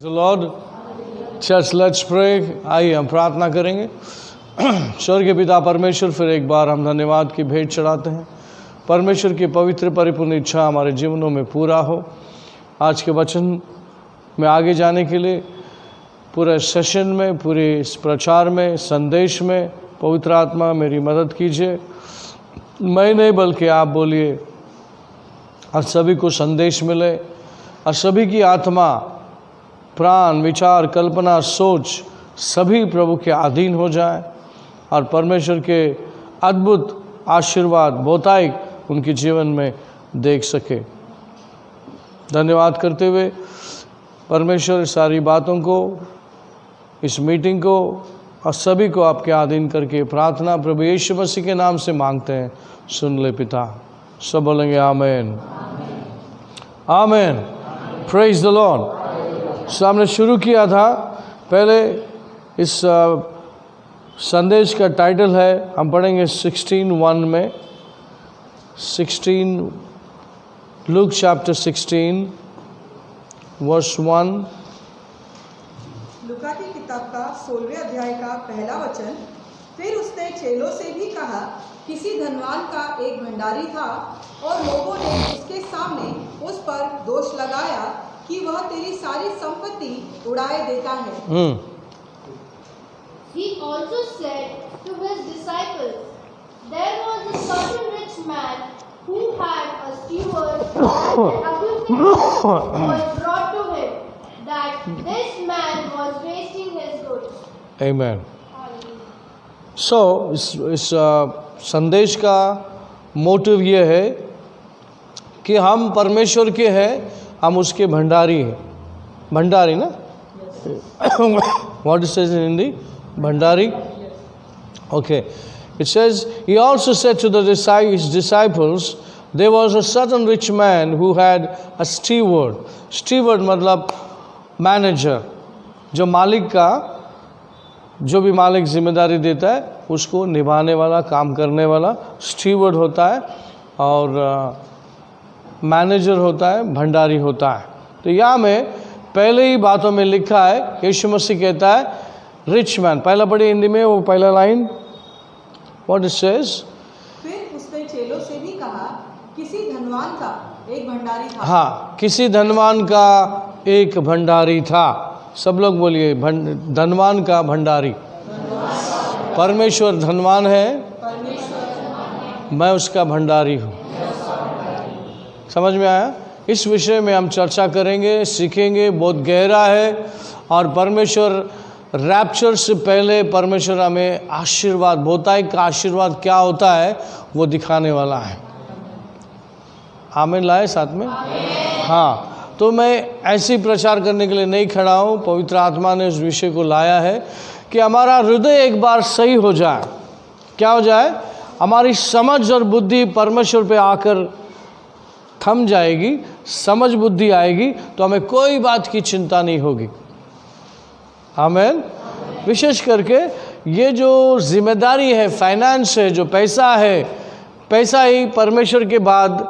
Lord church, let's pray. आइए हम प्रार्थना करेंगे। स्वर्गीय पिता परमेश्वर, फिर एक बार हम धन्यवाद की भेंट चढ़ाते हैं। परमेश्वर की पवित्र परिपूर्ण इच्छा हमारे जीवनों में पूरा हो। आज के वचन में आगे जाने के लिए पूरे सेशन में, पूरे इस प्रचार में, संदेश में पवित्र आत्मा मेरी मदद कीजिए। मैं नहीं बल्कि आप बोलिए और सभी को संदेश मिले और सभी की आत्मा, प्राण, विचार, कल्पना, सोच सभी प्रभु के अधीन हो जाए और परमेश्वर के अद्भुत आशीर्वाद बहुतायत उनके जीवन में देख सके। धन्यवाद करते हुए परमेश्वर सारी बातों को, इस मीटिंग को और सभी को आपके अधीन करके प्रार्थना प्रभु यीशु मसीह के नाम से मांगते हैं। सुन ले पिता। सब बोलेंगे आमीन, आमीन। Praise the Lord. सो हमने शुरू किया था, पहले इस संदेश का टाइटल है, हम पढ़ेंगे 16:1 में, 16 लूक चैप्टर 16 वर्स 1। लूका की किताब का 16वें अध्याय का पहला वचन। फिर उसने चेलों से भी कहा, किसी धनवान का एक भंडारी था और लोगों ने उसके सामने उस पर दोष लगाया कि वह तेरी सारी संपत्ति उड़ाए देता है। He also said to his disciples, there was a certain rich man who had a steward, and an accusation was brought to him that this man was wasting his goods. Amen. So इस संदेश का motive ये है कि हम परमेश्वर के हैं, हम उसके भंडारी हैं। भंडारी ना, what it says in Hindi? Bhandari. Okay. It says, he also said to his disciples, there was a certain rich man who had a steward. Steward मतलब मैनेजर, जो मालिक का, जो भी मालिक जिम्मेदारी देता है उसको निभाने वाला, काम करने वाला स्टीवर्ड होता है, और मैनेजर होता है, भंडारी होता है। तो यहाँ में पहले ही बातों में लिखा है, यीशु मसीह कहता है रिच मैन। पहला पढ़ी हिंदी में वो पहला लाइन, व्हाट इट सेज। फिर उसने चेलों से भी कहा, किसी धनवान का एक भंडारी था। हाँ, किसी धनवान का एक भंडारी था। सब लोग बोलिए, धनवान का भंडारी। परमेश्वर धनवान है, मैं उसका भंडारी हूँ। समझ में आया? इस विषय में हम चर्चा करेंगे, सीखेंगे, बहुत गहरा है। और परमेश्वर रैप्चर से पहले परमेश्वर हमें आशीर्वाद, बहुतायत का आशीर्वाद क्या होता है वो दिखाने वाला है। आमीन लाए साथ में? हाँ, तो मैं ऐसे ही प्रचार करने के लिए नहीं खड़ा हूँ। पवित्र आत्मा ने उस विषय को लाया है कि हमारा हृदय एक बार सही हो जाए। क्या हो जाए? हमारी समझ और बुद्धि परमेश्वर पे आकर थम जाएगी, समझ बुद्धि आएगी, तो हमें कोई बात की चिंता नहीं होगी। आमीन। विशेष करके ये जो जिम्मेदारी है, फाइनेंस है, जो पैसा है, पैसा ही परमेश्वर के बाद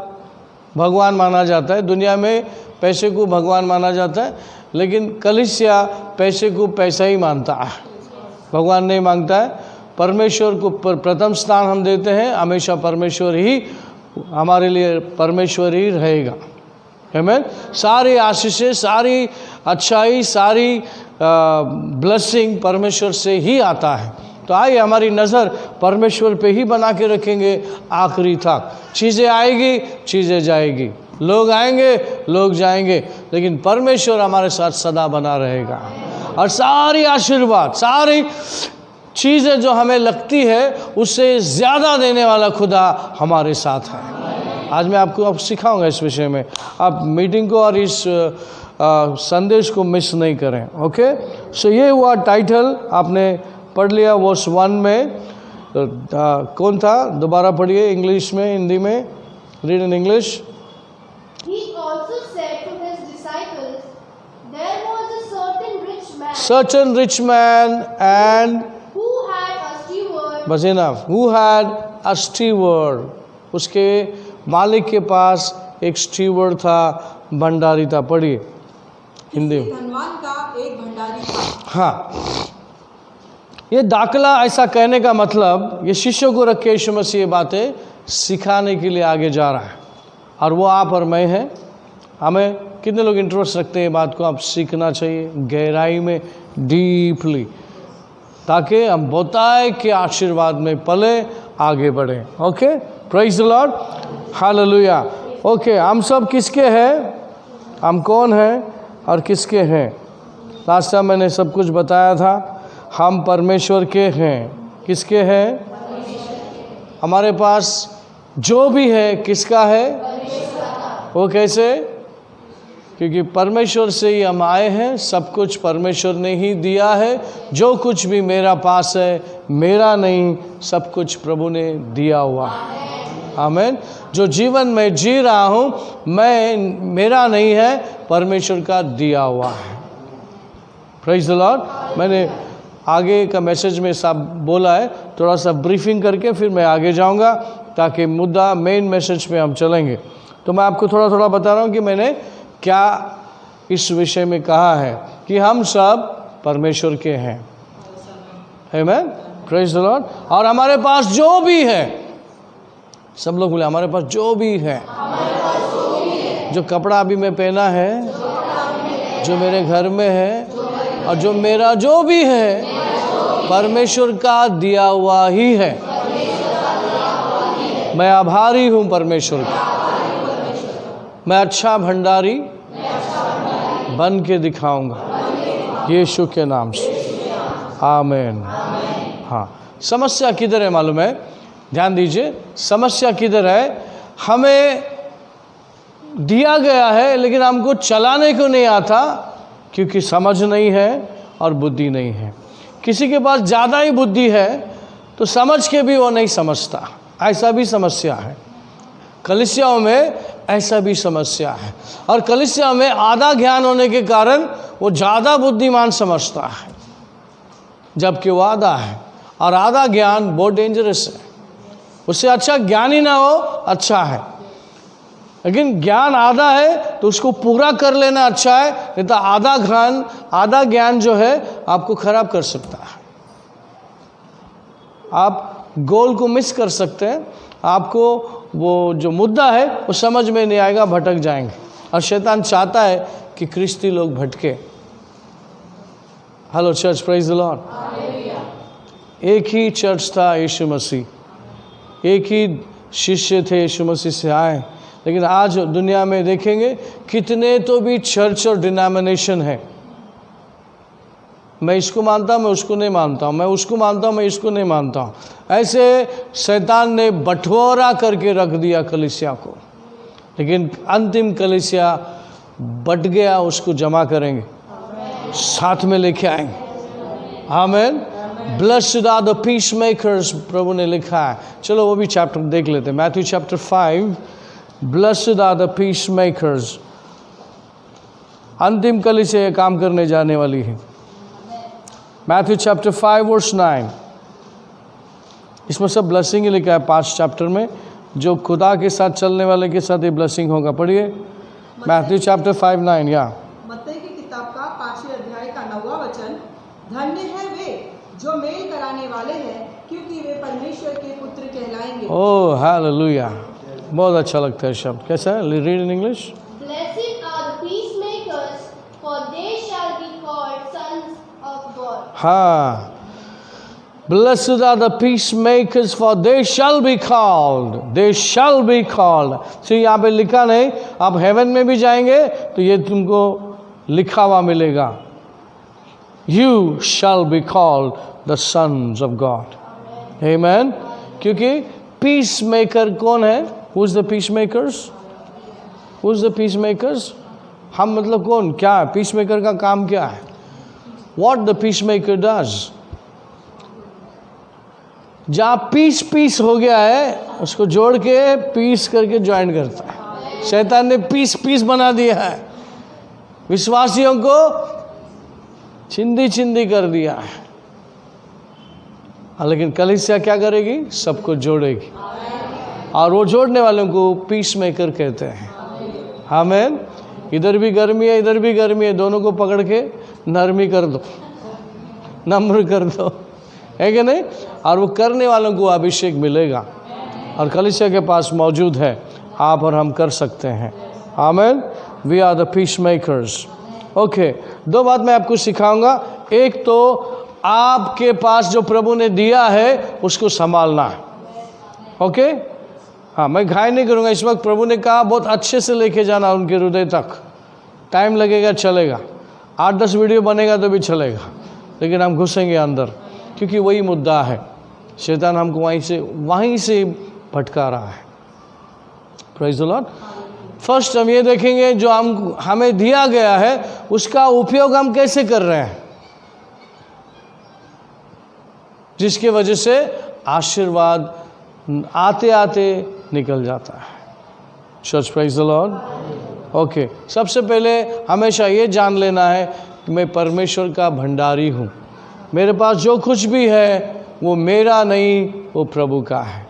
भगवान माना जाता है। दुनिया में पैसे को भगवान माना जाता है, लेकिन कलीसिया पैसे को पैसा ही मानता है, भगवान नहीं मांगता है। परमेश्वर को प्रथम स्थान हम देते हैं। हमेशा परमेश्वर ही हमारे लिए, परमेश्वर ही रहेगा। आमीन। सारी आशीषें, सारी अच्छाई, सारी ब्लेसिंग परमेश्वर से ही आता है। तो आइए हमारी नज़र परमेश्वर पे ही बना के रखेंगे आखिरी तक। चीज़ें आएगी, चीज़ें जाएगी, लोग आएंगे, लोग जाएंगे, लेकिन परमेश्वर हमारे साथ सदा बना रहेगा। और सारी आशीर्वाद, सारी चीज़ें जो हमें लगती है उससे ज़्यादा देने वाला खुदा हमारे साथ है। आज मैं आपको सिखाऊंगा इस विषय में। आप मीटिंग को और इस संदेश को मिस नहीं करें। ओके। सो ये हुआ टाइटल, आपने पढ़ लिया वर्स 1 में। कौन था? दोबारा पढ़िए इंग्लिश में, हिंदी में। Read in English. He also said to his disciples, there was a certain rich man, Certain rich man and who had a steward, बस enough, who had a steward। उसके मालिक के पास एक स्टीवर्ड था, भंडारी था। पढ़िए हिंदी में। धनवान का भंडारी था। हाँ, ये दाखला ऐसा कहने का मतलब ये शिष्यों को रख के यीशु मसीह ये बातें सिखाने के लिए आगे जा रहा है, और वो आप और मैं हैं। हमें कितने लोग इंटरेस्ट रखते हैं ये बात को, आप सीखना चाहिए गहराई में, डीपली, ताकि हम बहुतायत के आशीर्वाद में पले आगे बढ़े। Okay, praise the Lord, hallelujah. Okay, हम सब किसके हैं, हम कौन हैं और किसके हैं? लास्ट टाइम मैंने सब कुछ बताया था। हम परमेश्वर के हैं। किसके हैं? हमारे पास जो भी है किसका है? वो कैसे? क्योंकि परमेश्वर से ही हम आए हैं, सब कुछ परमेश्वर ने ही दिया है। जो कुछ भी मेरा पास है मेरा नहीं, सब कुछ प्रभु ने दिया हुआ है। आमीन। जो जीवन में जी रहा हूँ मैं, मेरा नहीं है, परमेश्वर का दिया हुआ है। Praise the Lord. मैंने आगे का मैसेज में सब बोला है, थोड़ा सा ब्रीफिंग करके फिर मैं आगे जाऊँगा, ताकि मुद्दा मेन मैसेज पे हम चलेंगे। तो मैं आपको थोड़ा थोड़ा बता रहा हूँ कि मैंने क्या इस विषय में कहा है कि हम सब परमेश्वर के हैं। आमीन, प्रेज द लॉर्ड। और हमारे पास जो भी है, सब लोग बोले हमारे पास जो भी है, जो कपड़ा अभी मैं पहना है, जो मेरे घर में है, और जो मेरा जो भी है परमेश्वर का दिया हुआ ही है। मैं आभारी हूँ परमेश्वर का। मैं अच्छा भंडारी बन के दिखाऊंगा यीशु के नाम से। आमीन। हाँ, समस्या किधर है मालूम है? ध्यान दीजिए, समस्या किधर है? हमें दिया गया है लेकिन हमको चलाने को नहीं आता, क्योंकि समझ नहीं है और बुद्धि नहीं है। किसी के पास ज़्यादा ही बुद्धि है तो समझ के भी वो नहीं समझता, ऐसा भी समस्या है। कलीसियाओं में ऐसा भी समस्या है, और कलीसिया में आधा ज्ञान होने के कारण वो ज़्यादा बुद्धिमान समझता है, जबकि वो आधा है। और आधा ज्ञान बहुत डेंजरस है। उससे अच्छा ज्ञान ही ना हो अच्छा है, लेकिन ज्ञान आधा है तो उसको पूरा कर लेना अच्छा है, नहीं तो आधा ज्ञान जो है आपको खराब कर सकता है। आप गोल को मिस कर सकते हैं, आपको वो जो मुद्दा है वो समझ में नहीं आएगा, भटक जाएंगे। और शैतान चाहता है कि क्रिस्ती लोग भटके। Hello church, praise the Lord. एक ही चर्च था यीशु मसीह, एक ही शिष्य थे यीशु मसीह से आए, लेकिन आज दुनिया में देखेंगे कितने तो भी चर्च और डिनोमिनेशन है। मैं इसको मानता हूँ, मैं उसको नहीं मानता हूँ, मैं उसको मानता हूँ, मैं इसको नहीं मानता हूँ। ऐसे शैतान ने बंटवारा करके रख दिया कलीसिया को, लेकिन अंतिम कलीसिया बट गया, उसको जमा करेंगे, साथ में लेके आएंगे। आमीन। Blessed are the peacemakers, प्रभु ने लिखा है। चलो वो भी चैप्टर देख लेते हैं, Matthew chapter 5। Blessed are the peacemakers. अंतिम कलीसिया ये काम करने जाने वाली है। Matthew chapter 5 verse 9। इसमें सब ब्लेसिंग ही लिखा है 5 चैप्टर में। जो खुदा के साथ चलने वाले के साथ ये ब्लेसिंग होगा। पढ़िए मैथ्यू चैप्टर 5:9। या मत्ती की किताब का 5वें अध्याय का 9वां वचन, धन्य है वे जो मेल कराने वाले हैं, क्योंकि वे परमेश्वर के पुत्र कहलाएंगे। ओह हालेलुया, बहुत अच्छा लगता है शब्द। कैसा है? Read in English. Blessed are the peacemakers, for they shall be called sons of God. हाँ, blessed are the peacemakers, for they shall be called, they shall be called। तो यहाँ पे लिखा नहीं, आप हेवन में भी जाएंगे तो ये तुमको लिखा हुआ मिलेगा, you shall be called the sons of God। Amen। क्योंकि पीस मेकर कौन है? Who is the peacemakers? Who is the peacemakers? हम मतलब कौन, क्या है पीस मेकर का काम? क्या है? What the peacemaker does? जहाँ पीस हो गया है उसको जोड़ के पीस करके ज्वाइन करता है। शैतान ने पीस बना दिया है, विश्वासियों को चिंदी कर दिया है। लेकिन कलीसिया क्या करेगी? सबको जोड़ेगी, और वो जोड़ने वालों को पीस मेकर कहते हैं। आमीन। इधर भी गर्मी है, इधर भी गर्मी है, दोनों को पकड़ के नरमी कर दो, नम्र कर दो, है कि नहीं? और वो करने वालों को अभिषेक मिलेगा और कलीसिया के पास मौजूद है, आप और हम कर सकते हैं। Amen. We are the peacemakers. Okay, दो बात मैं आपको सिखाऊंगा। एक तो आपके पास जो प्रभु ने दिया है उसको संभालना है। ओके, हाँ, मैं घायल नहीं करूँगा। इस वक्त प्रभु ने कहा बहुत अच्छे से लेके जाना उनके हृदय तक। टाइम लगेगा, चलेगा, 8-10 वीडियो बनेगा तो भी चलेगा, लेकिन हम घुसेंगे अंदर, क्योंकि वही मुद्दा है। शैतान हमको वहीं से भटका रहा है। Praise the Lord. फर्स्ट हम ये देखेंगे जो हमें दिया गया है उसका उपयोग हम कैसे कर रहे हैं, जिसकी वजह से आशीर्वाद आते आते निकल जाता है। Church, praise the Lord. Okay, सबसे पहले हमेशा ये जान लेना है कि मैं परमेश्वर का भंडारी हूँ। मेरे पास जो कुछ भी है वो मेरा नहीं, वो प्रभु का है।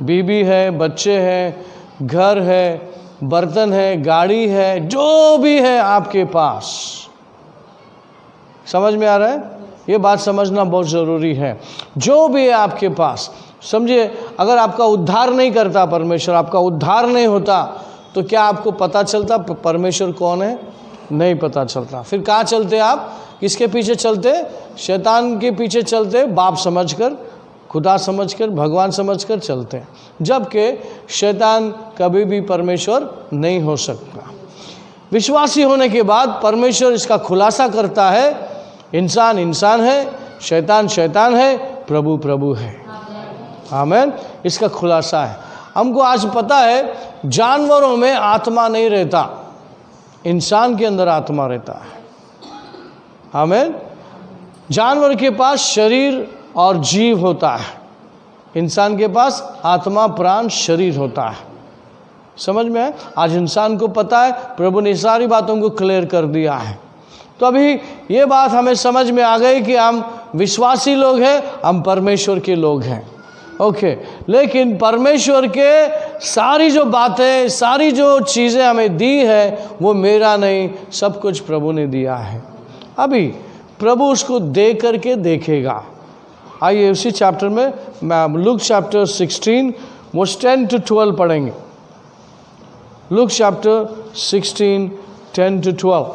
बीबी है, बच्चे हैं, घर है, बर्तन है, गाड़ी है, जो भी है आपके पास। समझ में आ रहा है? ये बात समझना बहुत ज़रूरी है। जो भी है आपके पास, समझिए, अगर आपका उद्धार नहीं करता परमेश्वर, आपका उद्धार नहीं होता, तो क्या आपको पता चलता परमेश्वर कौन है? नहीं पता चलता। फिर कहाँ चलते आप? किसके पीछे चलते? शैतान के पीछे चलते, बाप समझकर, खुदा समझकर, भगवान समझकर चलते हैं, जबकि शैतान कभी भी परमेश्वर नहीं हो सकता। विश्वासी होने के बाद परमेश्वर इसका खुलासा करता है, इंसान इंसान है, शैतान शैतान है, प्रभु प्रभु है। आमीन। इसका खुलासा है। हमको आज पता है जानवरों में आत्मा नहीं रहता, इंसान के अंदर आत्मा रहता है। आमीन। जानवर के पास शरीर और जीव होता है, इंसान के पास आत्मा, प्राण, शरीर होता है। समझ में है? आज इंसान को पता है, प्रभु ने सारी बातों को क्लियर कर दिया है। तो अभी ये बात हमें समझ में आ गई कि हम विश्वासी लोग हैं, हम परमेश्वर के लोग हैं। ओके, लेकिन परमेश्वर के सारी जो बातें, सारी जो चीज़ें हमें दी है वो मेरा नहीं, सब कुछ प्रभु ने दिया है। अभी प्रभु उसको दे करके देखेगा। आइए उसी चैप्टर में मैं लूक चैप्टर 16 वर्स 10 to 12 पढ़ेंगे। Luke chapter 16 10 to 12।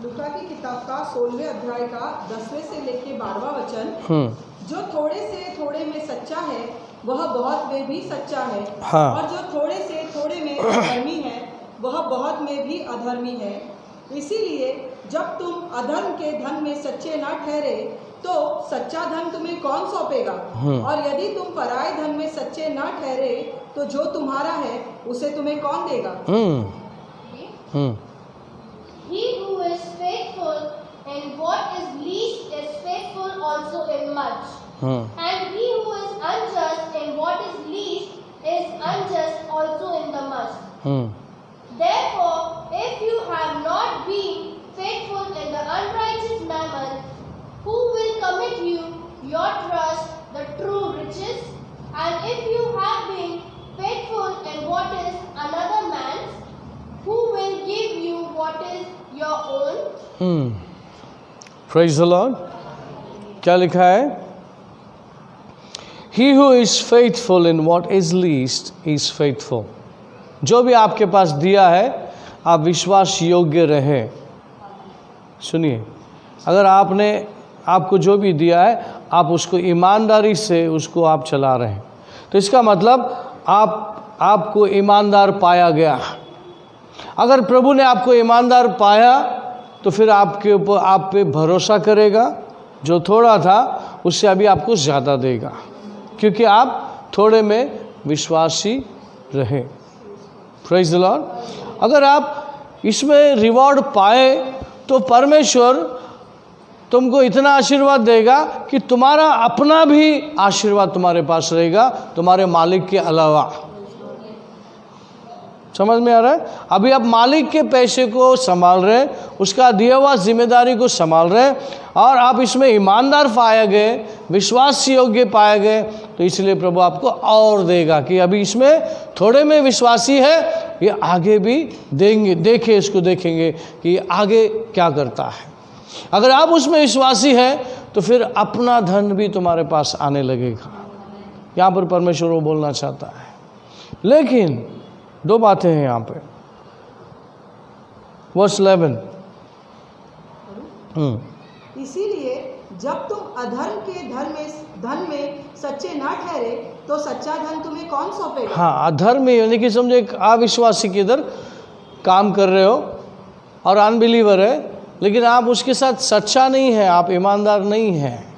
लूका की किताब का 16वें अध्याय का 10वें से लेके 12वां वचन। जो थोड़े से थोड़े में सच्चा है वह बहुत में भी सच्चा है। हाँ। और जो थोड़े से थोड़े में अधर्मी है वह बहुत में भी अधर्मी है। इसीलिए जब तुम अधर्म के धन में सच्चे न ठहरे तो सच्चा धन तुम्हें कौन सौंपेगा? और यदि तुम पराये धन में सच्चे न ठहरे तो जो तुम्हारा है उसे तुम्हें कौन देगा? He who is faithful in what is least is faithful also in much. And he who is unjust in what is least is unjust also in the much. Therefore, if you have not been faithful in the unrighteous mammon, who will commit you your trust, the true riches? And if you have been faithful in what is another man's, who will give you what is your own? Praise the Lord. क्या लिखा है? He who is faithful in what is least is faithful. जो भी आपके पास दिया है आप विश्वास योग्य रहे। सुनिए, अगर आपको जो भी दिया है आप उसको ईमानदारी से उसको आप चला रहे हैं, तो इसका मतलब आपको ईमानदार पाया गया। अगर प्रभु ने आपको ईमानदार पाया तो फिर आपके ऊपर आप पे भरोसा करेगा, जो थोड़ा था उससे अभी आपको ज़्यादा देगा, क्योंकि आप थोड़े में विश्वासी रहे। Praise the Lord. अगर आप इसमें रिवॉर्ड पाए तो परमेश्वर तुमको इतना आशीर्वाद देगा कि तुम्हारा अपना भी आशीर्वाद तुम्हारे पास रहेगा, तुम्हारे मालिक के अलावा। समझ में आ रहा है? अभी आप मालिक के पैसे को संभाल रहे हैं, उसका दिया हुआ जिम्मेदारी को संभाल रहे हैं, और आप इसमें ईमानदार पाए गए, विश्वास योग्य पाए गए, तो इसलिए प्रभु आपको और देगा कि अभी इसमें थोड़े में विश्वासी है, ये आगे भी देंगे। इसको देखेंगे कि आगे क्या करता है। अगर आप उसमें विश्वासी हैं तो फिर अपना धन भी तुम्हारे पास आने लगेगा। यहाँ पर परमेश्वर वो बोलना चाहता है। लेकिन दो बातें हैं यहाँ पे। वर्स 11। इसीलिए जब तुम अधर्म के धन में सच्चे ना ठहरे तो सच्चा धन तुम्हें कौन सौंपेगा? हाँ, अधर्म यानी कि समझो एक अविश्वासी के इधर काम कर रहे हो और अनबिलीवर है, लेकिन आप उसके साथ सच्चा नहीं है, आप ईमानदार नहीं हैं,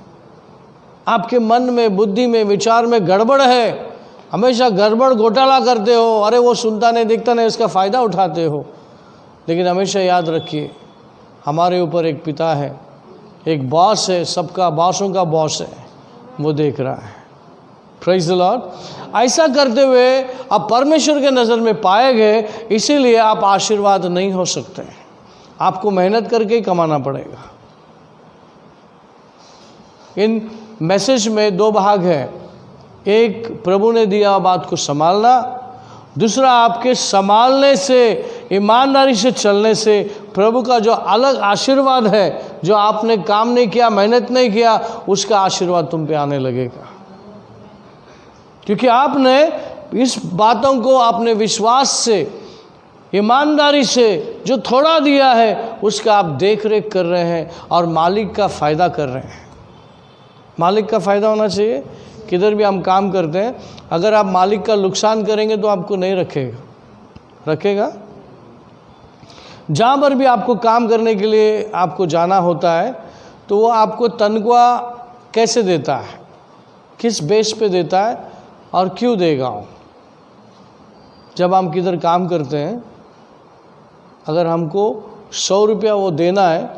आपके मन में, बुद्धि में, विचार में गड़बड़ है, हमेशा गड़बड़ घोटाला करते हो, अरे वो सुनता नहीं दिखता नहीं, इसका फ़ायदा उठाते हो। लेकिन हमेशा याद रखिए, हमारे ऊपर एक पिता है, एक बॉस है, सबका बॉसों का बॉस है, वो देख रहा है। Praise the Lord. ऐसा करते हुए आप परमेश्वर के नज़र में पाए गए, इसीलिए आप आशीर्वाद नहीं हो सकते, आपको मेहनत करके ही कमाना पड़ेगा। इन मैसेज में दो भाग है, एक प्रभु ने दिया बात को संभालना, दूसरा आपके संभालने से, ईमानदारी से चलने से प्रभु का जो अलग आशीर्वाद है, जो आपने काम नहीं किया, मेहनत नहीं किया, उसका आशीर्वाद तुम पे आने लगेगा। क्योंकि आपने इस बातों को अपने विश्वास से, ईमानदारी से जो थोड़ा दिया है उसका आप देख रेख कर रहे हैं और मालिक का फ़ायदा कर रहे हैं। मालिक का फ़ायदा होना चाहिए। किधर भी हम काम करते हैं, अगर आप मालिक का नुकसान करेंगे तो आपको नहीं रखेगा। जहाँ पर भी आपको काम करने के लिए आपको जाना होता है तो वो आपको तनख्वाह कैसे देता है, किस बेस पे देता है और क्यों देगा। जब हम किधर काम करते हैं, अगर हमको 100 रुपया वो देना है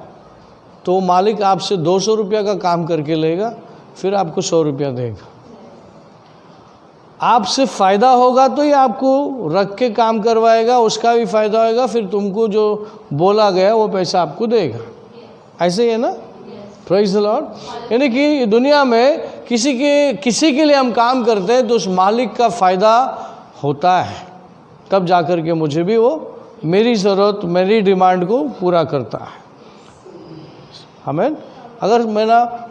तो मालिक आपसे 200 रुपया का काम करके लेगा, फिर आपको 100 रुपया देगा। आपसे फ़ायदा होगा तो ये आपको रख के काम करवाएगा, उसका भी फ़ायदा होगा, फिर तुमको जो बोला गया वो पैसा आपको देगा। ऐसे ही है ना? Praise the Lord. यानी कि दुनिया में किसी के लिए हम काम करते हैं तो उस मालिक का फ़ायदा होता है, तब जाकर के मुझे भी वो मेरी ज़रूरत, मेरी डिमांड को पूरा करता है। आमीन। अगर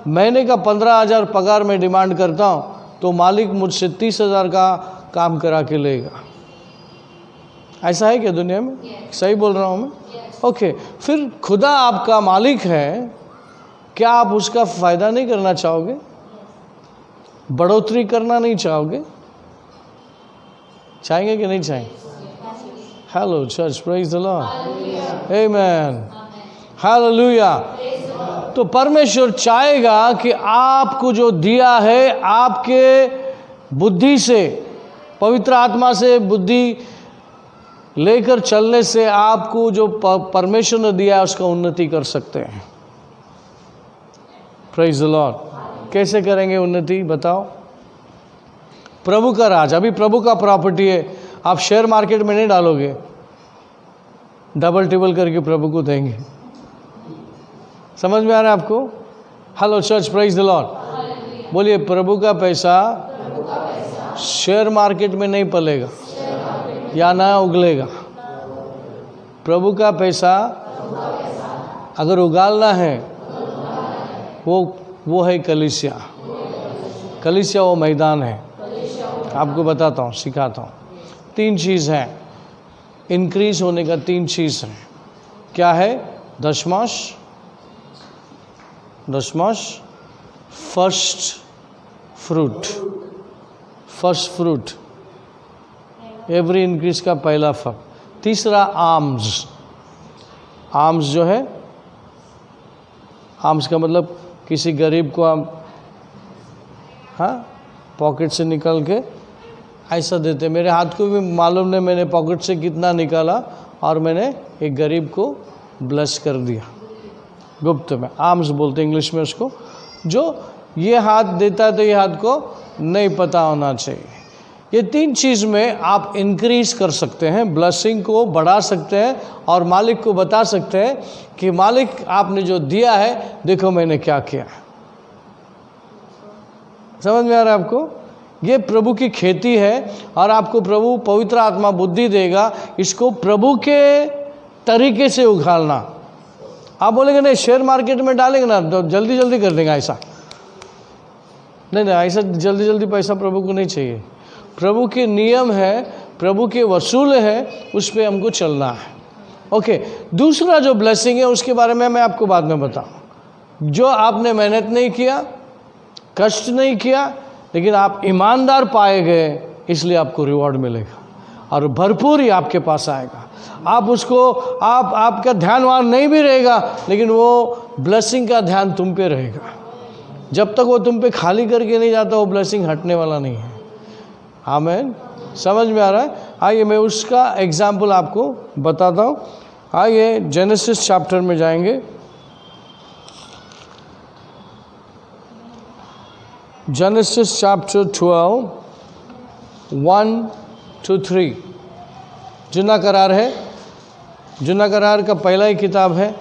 महीने का 15,000 पगार में डिमांड करता हूँ तो मालिक मुझसे 30,000 का काम करा के लेगा। ऐसा है क्या दुनिया में? सही बोल रहा हूँ मैं? ओके। फिर खुदा आपका मालिक है, क्या आप उसका फ़ायदा नहीं करना चाहोगे? बढ़ोतरी करना नहीं चाहोगे? चाहेंगे कि नहीं चाहेंगे? Hello church, praise the Lord, amen, hallelujah. तो परमेश्वर चाहेगा कि आपको जो दिया है, आपके बुद्धि से, पवित्र आत्मा से बुद्धि लेकर चलने से आपको जो परमेश्वर ने दिया है उसका उन्नति कर सकते हैं। Praise the Lord. कैसे करेंगे उन्नति बताओ? प्रभु का राज, अभी प्रभु का प्रॉपर्टी है, आप शेयर मार्केट में नहीं डालोगे, डबल टिबल करके प्रभु को देंगे। समझ में आ रहा है आपको? Hello church, praise the Lord. बोलिए, प्रभु का पैसा शेयर मार्केट में नहीं पलेगा या ना उगलेगा। प्रभु का पैसा अगर उगालना है, वो है कलीसिया। कलीसिया वो मैदान है। आपको बताता हूँ, सिखाता हूँ। 3 चीज़ हैं इंक्रीज होने का। 3 चीज़ हैं। क्या है? दशमांश, फर्स्ट फ्रूट, एवरी इंक्रीज का पहला फल। तीसरा आर्म्स जो है, आर्म्स का मतलब किसी गरीब को हम पॉकेट से निकाल के ऐसा देते। मेरे हाथ को भी मालूम नहीं मैंने पॉकेट से कितना निकाला और मैंने एक गरीब को ब्लेस कर दिया गुप्त में। आर्म्स बोलते इंग्लिश में उसको। जो ये हाथ देता है तो ये हाथ को नहीं पता होना चाहिए। ये 3 चीज़ में आप इंक्रीज कर सकते हैं, ब्लेसिंग को बढ़ा सकते हैं और मालिक को बता सकते हैं कि मालिक आपने जो दिया है, देखो मैंने क्या किया। समझ में आ रहा है आपको? ये प्रभु की खेती है और आपको प्रभु पवित्र आत्मा बुद्धि देगा इसको प्रभु के तरीके से उगालना। आप बोलेंगे नहीं शेयर मार्केट में डालेंगे ना तो जल्दी जल्दी कर देंगे ऐसा। नहीं नहीं, ऐसा जल्दी जल्दी पैसा प्रभु को नहीं चाहिए। प्रभु के नियम है, प्रभु के वसूल है, उस पर हमको चलना है। ओके, दूसरा जो ब्लेसिंग है उसके बारे में मैं आपको बाद में बताऊँ। जो आपने मेहनत नहीं किया, कष्ट नहीं किया, लेकिन आप ईमानदार पाए गए, इसलिए आपको रिवॉर्ड मिलेगा और भरपूर ही आपके पास आएगा। आप उसको आपका ध्यान वहाँ नहीं भी रहेगा, लेकिन वो ब्लेसिंग का ध्यान तुम पे रहेगा। जब तक वो तुम पे खाली करके नहीं जाता, वो ब्लेसिंग हटने वाला नहीं है। आमीन, समझ में आ रहा है? आइए मैं उसका एग्जाम्पल आपको बताता हूँ। आइए जेनेसिस चैप्टर में जाएंगे। जेनेसिस चैप्टर 12 1-3 जुना करार है। जुना करार का पहला ही किताब है।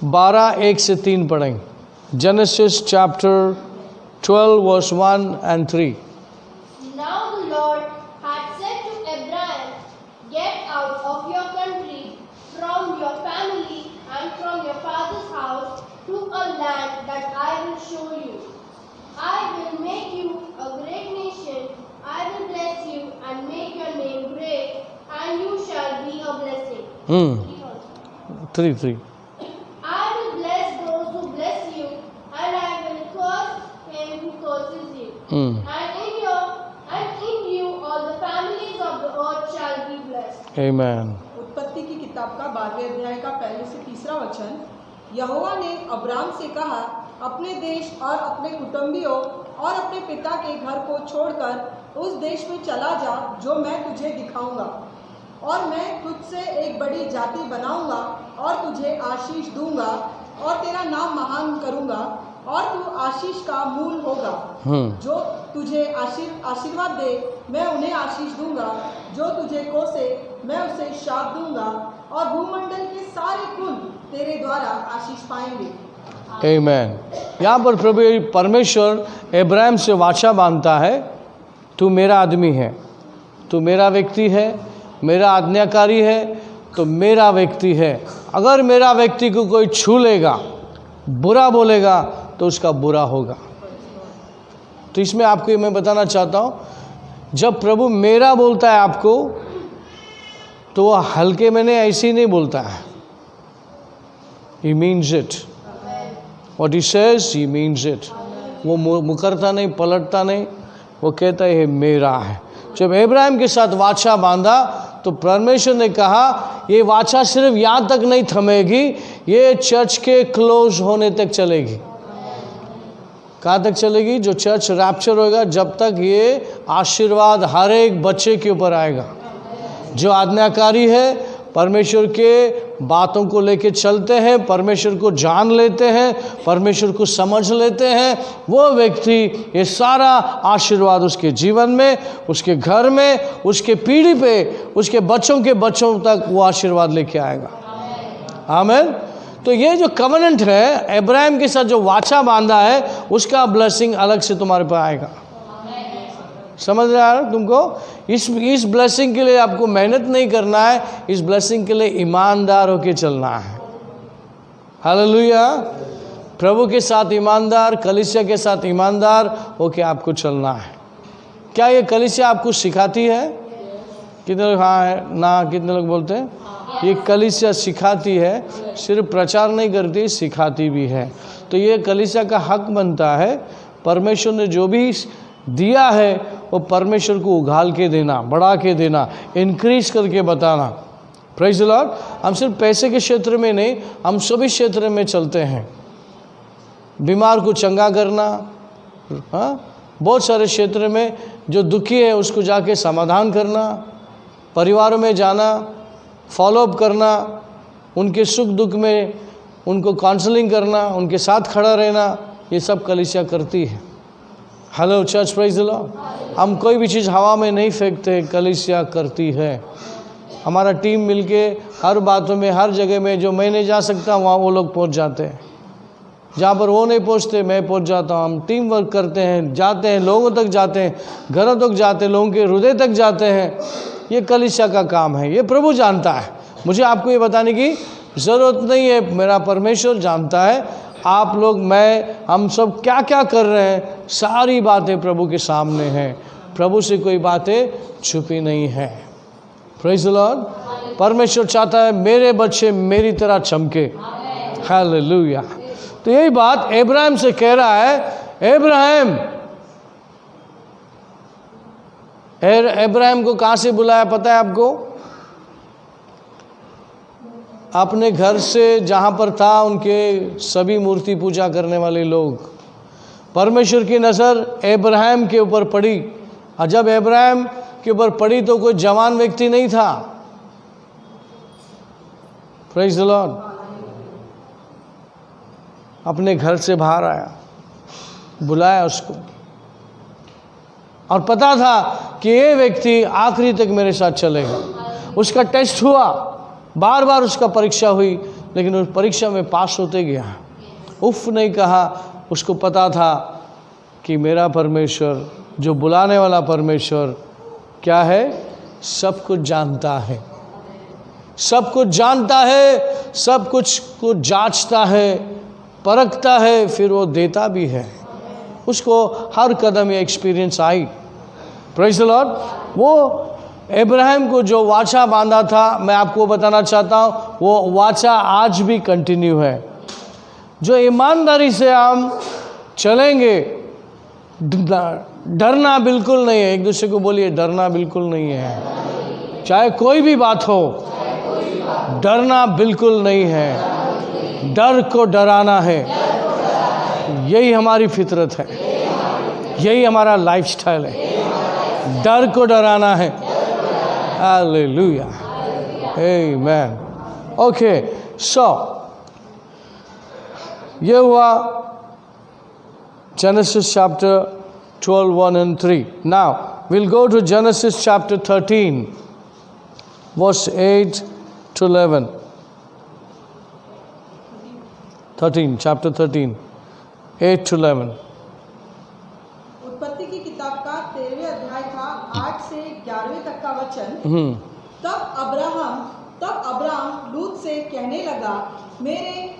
12:1-3 पढ़ेंगे। Genesis chapter 12 verse 1 and 3। Now the Lord had said to Abraham, Get out of your country, from your family, and from your father's house, to a land that I will show you. I will make you a great nation. I will bless you and make your name great, and you shall be a blessing. 3 I will bless those who bless you, and I will curse him who curses you. And in you all the families of the earth shall be blessed. Amen। उत्पत्ति की किताब का 12वें अध्याय का पहले से 3रा वचन। यहोवा ने अब्राम से कहा, अपने देश और अपने कुटुंबियों और अपने पिता के घर को छोड़कर उस देश में चला जा जो मैं तुझे दिखाऊंगा, और मैं तुझसे एक बड़ी जाति बनाऊंगा और तुझे आशीष दूंगा और तेरा नाम महान करूंगा और तू आशीष का मूल होगा। जो तुझे आशीर्वाद दे मैं उन्हें आशीष दूंगा, जो तुझे कोसे मैं उसे शाप दूंगा, और भूमंडल के सारे कुल तेरे द्वारा आशीष पाएंगे। आमीन। यहाँ पर प्रभु परमेश्वर अब्राहम से वाचा बांधता है, तू मेरा आदमी है, तू मेरा व्यक्ति है, मेरा आज्ञाकारी है, तो मेरा व्यक्ति है। अगर मेरा व्यक्ति को कोई छू लेगा, बुरा बोलेगा, तो उसका बुरा होगा। तो इसमें आपको ये मैं बताना चाहता हूँ, जब प्रभु मेरा बोलता है आपको, तो वह हल्के में नहीं, ऐसे ही नहीं बोलता है। He means it. What he says, he means it. वो मुकरता नहीं, पलटता नहीं, वो कहता है मेरा है। जब इब्राहिम के साथ वाचा बांधा, तो परमेश्वर ने कहा ये वाचा सिर्फ यहाँ तक नहीं थमेगी, ये चर्च के क्लोज होने तक चलेगी। कहाँ तक चलेगी? जो चर्च रैप्चर होगा, जब तक ये आशीर्वाद हर एक बच्चे के ऊपर आएगा। जो आज्ञाकारी है, परमेश्वर के बातों को लेके चलते हैं, परमेश्वर को जान लेते हैं, परमेश्वर को समझ लेते हैं, वो व्यक्ति ये सारा आशीर्वाद उसके जीवन में, उसके घर में, उसके पीढ़ी पे, उसके बच्चों के बच्चों तक वो आशीर्वाद लेके आएगा। आमीन। तो ये जो कवेनेंट है, इब्राहिम के साथ जो वाचा बांधा है, उसका ब्लेसिंग अलग से तुम्हारे पर आएगा। समझ रहा है तुमको? इस ब्लेसिंग के लिए आपको मेहनत नहीं करना है, इस ब्लेसिंग के लिए ईमानदार होके चलना है। हालेलुया। प्रभु के साथ ईमानदार, कलीसिया के साथ ईमानदार होके आपको चलना है। क्या ये कलीसिया आपको सिखाती है? कितने लोग हाँ है ना, कितने लोग बोलते हैं? ये कलीसिया सिखाती है, सिर्फ प्रचार नहीं करती, सिखाती भी है। तो ये कलीसिया का हक बनता है, परमेश्वर ने जो भी दिया है वो परमेश्वर को उघाल के देना, बढ़ा के देना, इंक्रीज करके बताना। Praise the Lord. हम सिर्फ पैसे के क्षेत्र में नहीं, हम सभी क्षेत्र में चलते हैं। बीमार को चंगा करना, हाँ, बहुत सारे क्षेत्र में जो दुखी है उसको जाके समाधान करना, परिवारों में जाना, फॉलोअप करना, उनके सुख दुख में उनको काउंसलिंग करना, उनके साथ खड़ा रहना, ये सब कलीसिया करती है। Hello church, praise the Lord. हम कोई भी चीज़ हवा में नहीं फेंकते, कलीसिया करती है। हमारा टीम मिलके हर बातों में, हर जगह में जो मैं नहीं जा सकता वहाँ वो लोग पहुँच जाते हैं, जहाँ पर वो नहीं पहुँचते मैं पहुँच जाता हूँ। हम टीम वर्क करते हैं, जाते हैं, लोगों तक जाते हैं, घरों तक जाते हैं, लोगों के हृदय तक जाते हैं। ये कलीसिया का काम है, ये प्रभु जानता है। मुझे आपको ये बताने की ज़रूरत नहीं है, मेरा परमेश्वर जानता है आप लोग, हम सब क्या क्या कर रहे हैं, सारी बातें प्रभु के सामने हैं। प्रभु से कोई बातें छुपी नहीं है। Praise the Lord. परमेश्वर चाहता है मेरे बच्चे मेरी तरह चमके। हालेलुया। तो यही बात अब्राहम से कह रहा है। अब्राहम को कहाँ से बुलाया पता है आपको? अपने घर से जहाँ पर था उनके सभी मूर्ति पूजा करने वाले लोग। परमेश्वर की नज़र अब्राहम के ऊपर पड़ी, और जब अब्राहम के ऊपर पड़ी तो कोई जवान व्यक्ति नहीं था। Praise the Lord. अपने घर से बाहर आया, बुलाया उसको, और पता था कि ये व्यक्ति आखिरी तक मेरे साथ चलेगा। उसका टेस्ट हुआ, बार बार उसका परीक्षा हुई, लेकिन उस परीक्षा में पास होते गया। उफ नहीं कहा। उसको पता था कि मेरा परमेश्वर, जो बुलाने वाला परमेश्वर क्या है, सब कुछ जानता है, सब कुछ जानता है, सब कुछ को जांचता है, परखता है, फिर वो देता भी है। उसको हर कदम ये experience I. Praise the Lord. वो अब्राहम को जो वाचा बांधा था, मैं आपको बताना चाहता हूँ, वो वाचा आज भी कंटिन्यू है। जो ईमानदारी से हम चलेंगे, डरना बिल्कुल नहीं है। एक दूसरे को बोलिए, डरना बिल्कुल नहीं है। चाहे कोई भी बात हो, डरना बिल्कुल नहीं है। डर को डराना है। यही हमारी फितरत है, यही हमारा लाइफस्टाइल है। डर को डराना है। हालेलुया, आमेन। ओके, सो ये हुआ Genesis chapter 12, 1 and 3. Now, we'll go to Genesis chapter 13, verse 8 to 11. 13, chapter 13, 8 to 11. उत्पत्ति की किताब का 13वें अध्याय का 8 से 11वें तक का वचन। तब अब्राहम लूत से कहने लगा, मेरे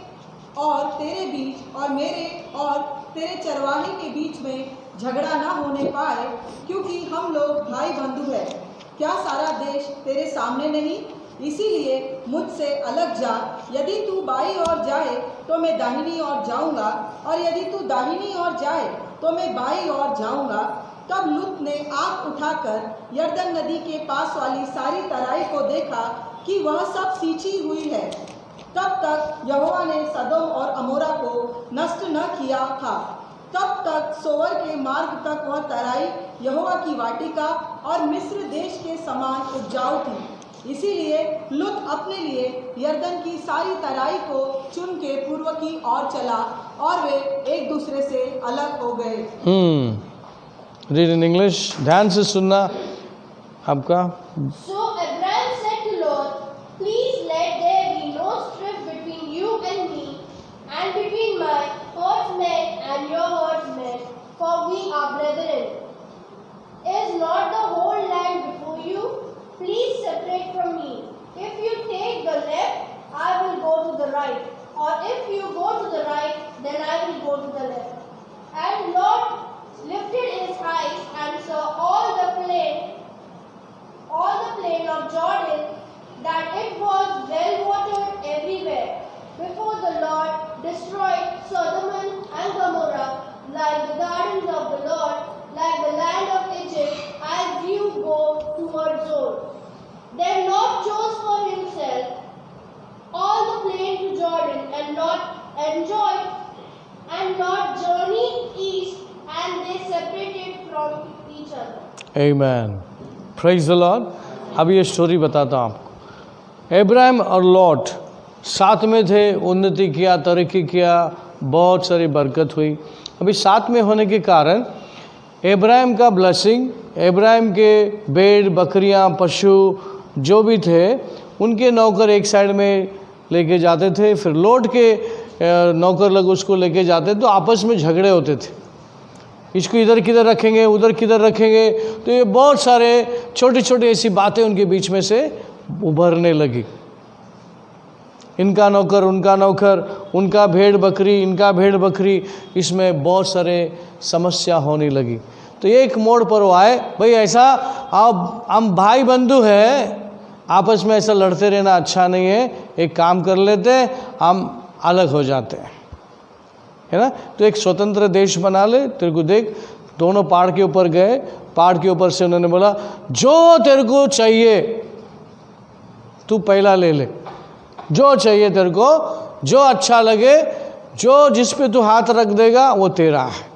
और तेरे बीच और मेरे और तेरे चरवाहे के बीच में झगड़ा ना होने पाए, क्योंकि हम लोग भाई बंधु हैं। क्या सारा देश तेरे सामने नहीं? इसीलिए मुझसे अलग जा। यदि तू बाईं ओर जाए तो मैं दाहिनी ओर जाऊंगा, और यदि तू दाहिनी ओर जाए तो मैं बाईं ओर जाऊंगा। तब लूत ने आँख उठाकर यरदन नदी के पास वाली सारी तराई को देखा कि वह सब सींची हुई है। तब तक यहोवा ने सदोम और अमोरा को नष्ट न किया था। तब तक सोवर के मार्ग तक वह तराई यहोवा की वाटिका और मिस्र देश के समान उपजाऊ थी। इसीलिए लूत अपने लिए यरदन की सारी तराई को चुन के पूर्व की ओर चला, और वे एक दूसरे से अलग हो गए। रीड इन इंग्लिश, ध्यान से सुनना आपका। So Abraham said to Lot, please let there be no strife between you and me, and between my herdsmen and your herdsmen, for we are brethren. Is not the whole land before you? Please separate from me. If you take the left, I will go to the right, or if you go to the right, then I will go to the left. And Lot lifted his eyes and saw all the plain of Jordan, that it was well watered everywhere. Before the Lord destroyed Sodom and Gomorrah, like the gardens of the Lord, like the land of Egypt, as you go towards Zoar. Then Lot chose for himself all the plain to Jordan, and Lot journeyed east, and they separated from each other. Amen. Praise the Lord. अब ये story बताता हूँ आपको। Abraham और lot साथ में थे, उन्नति किया, तरक्की किया, बहुत सारी बरकत हुई। अभी साथ में होने के कारण अब्राहम का ब्लेसिंग, अब्राहम के भेड़ बकरियां पशु जो भी थे उनके नौकर एक साइड में लेके जाते थे, फिर लॉट के नौकर लोग उसको लेके जाते, तो आपस में झगड़े होते थे, इसको इधर किधर रखेंगे, उधर किधर रखेंगे। तो ये बहुत सारे छोटी छोटी ऐसी बातें उनके बीच में से उभरने लगी। इनका नौकर, उनका नौकर, उनका भेड़ बकरी, इनका भेड़ बकरी, इसमें बहुत सारे समस्या होने लगी। तो एक मोड़ पर वो आए, भाई ऐसा आप हम भाई बंधु हैं, आपस में ऐसा लड़ते रहना अच्छा नहीं है, एक काम कर लेते हैं, हम अलग हो जाते हैं, है ना। तो एक स्वतंत्र देश बना ले। तेरे को देख, दोनों पहाड़ के ऊपर गए, पहाड़ के ऊपर से उन्होंने बोला जो तेरे को चाहिए तू पहला ले ले, जो चाहिए तेरे को, जो अच्छा लगे, जो जिस पे तू हाथ रख देगा वो तेरा है।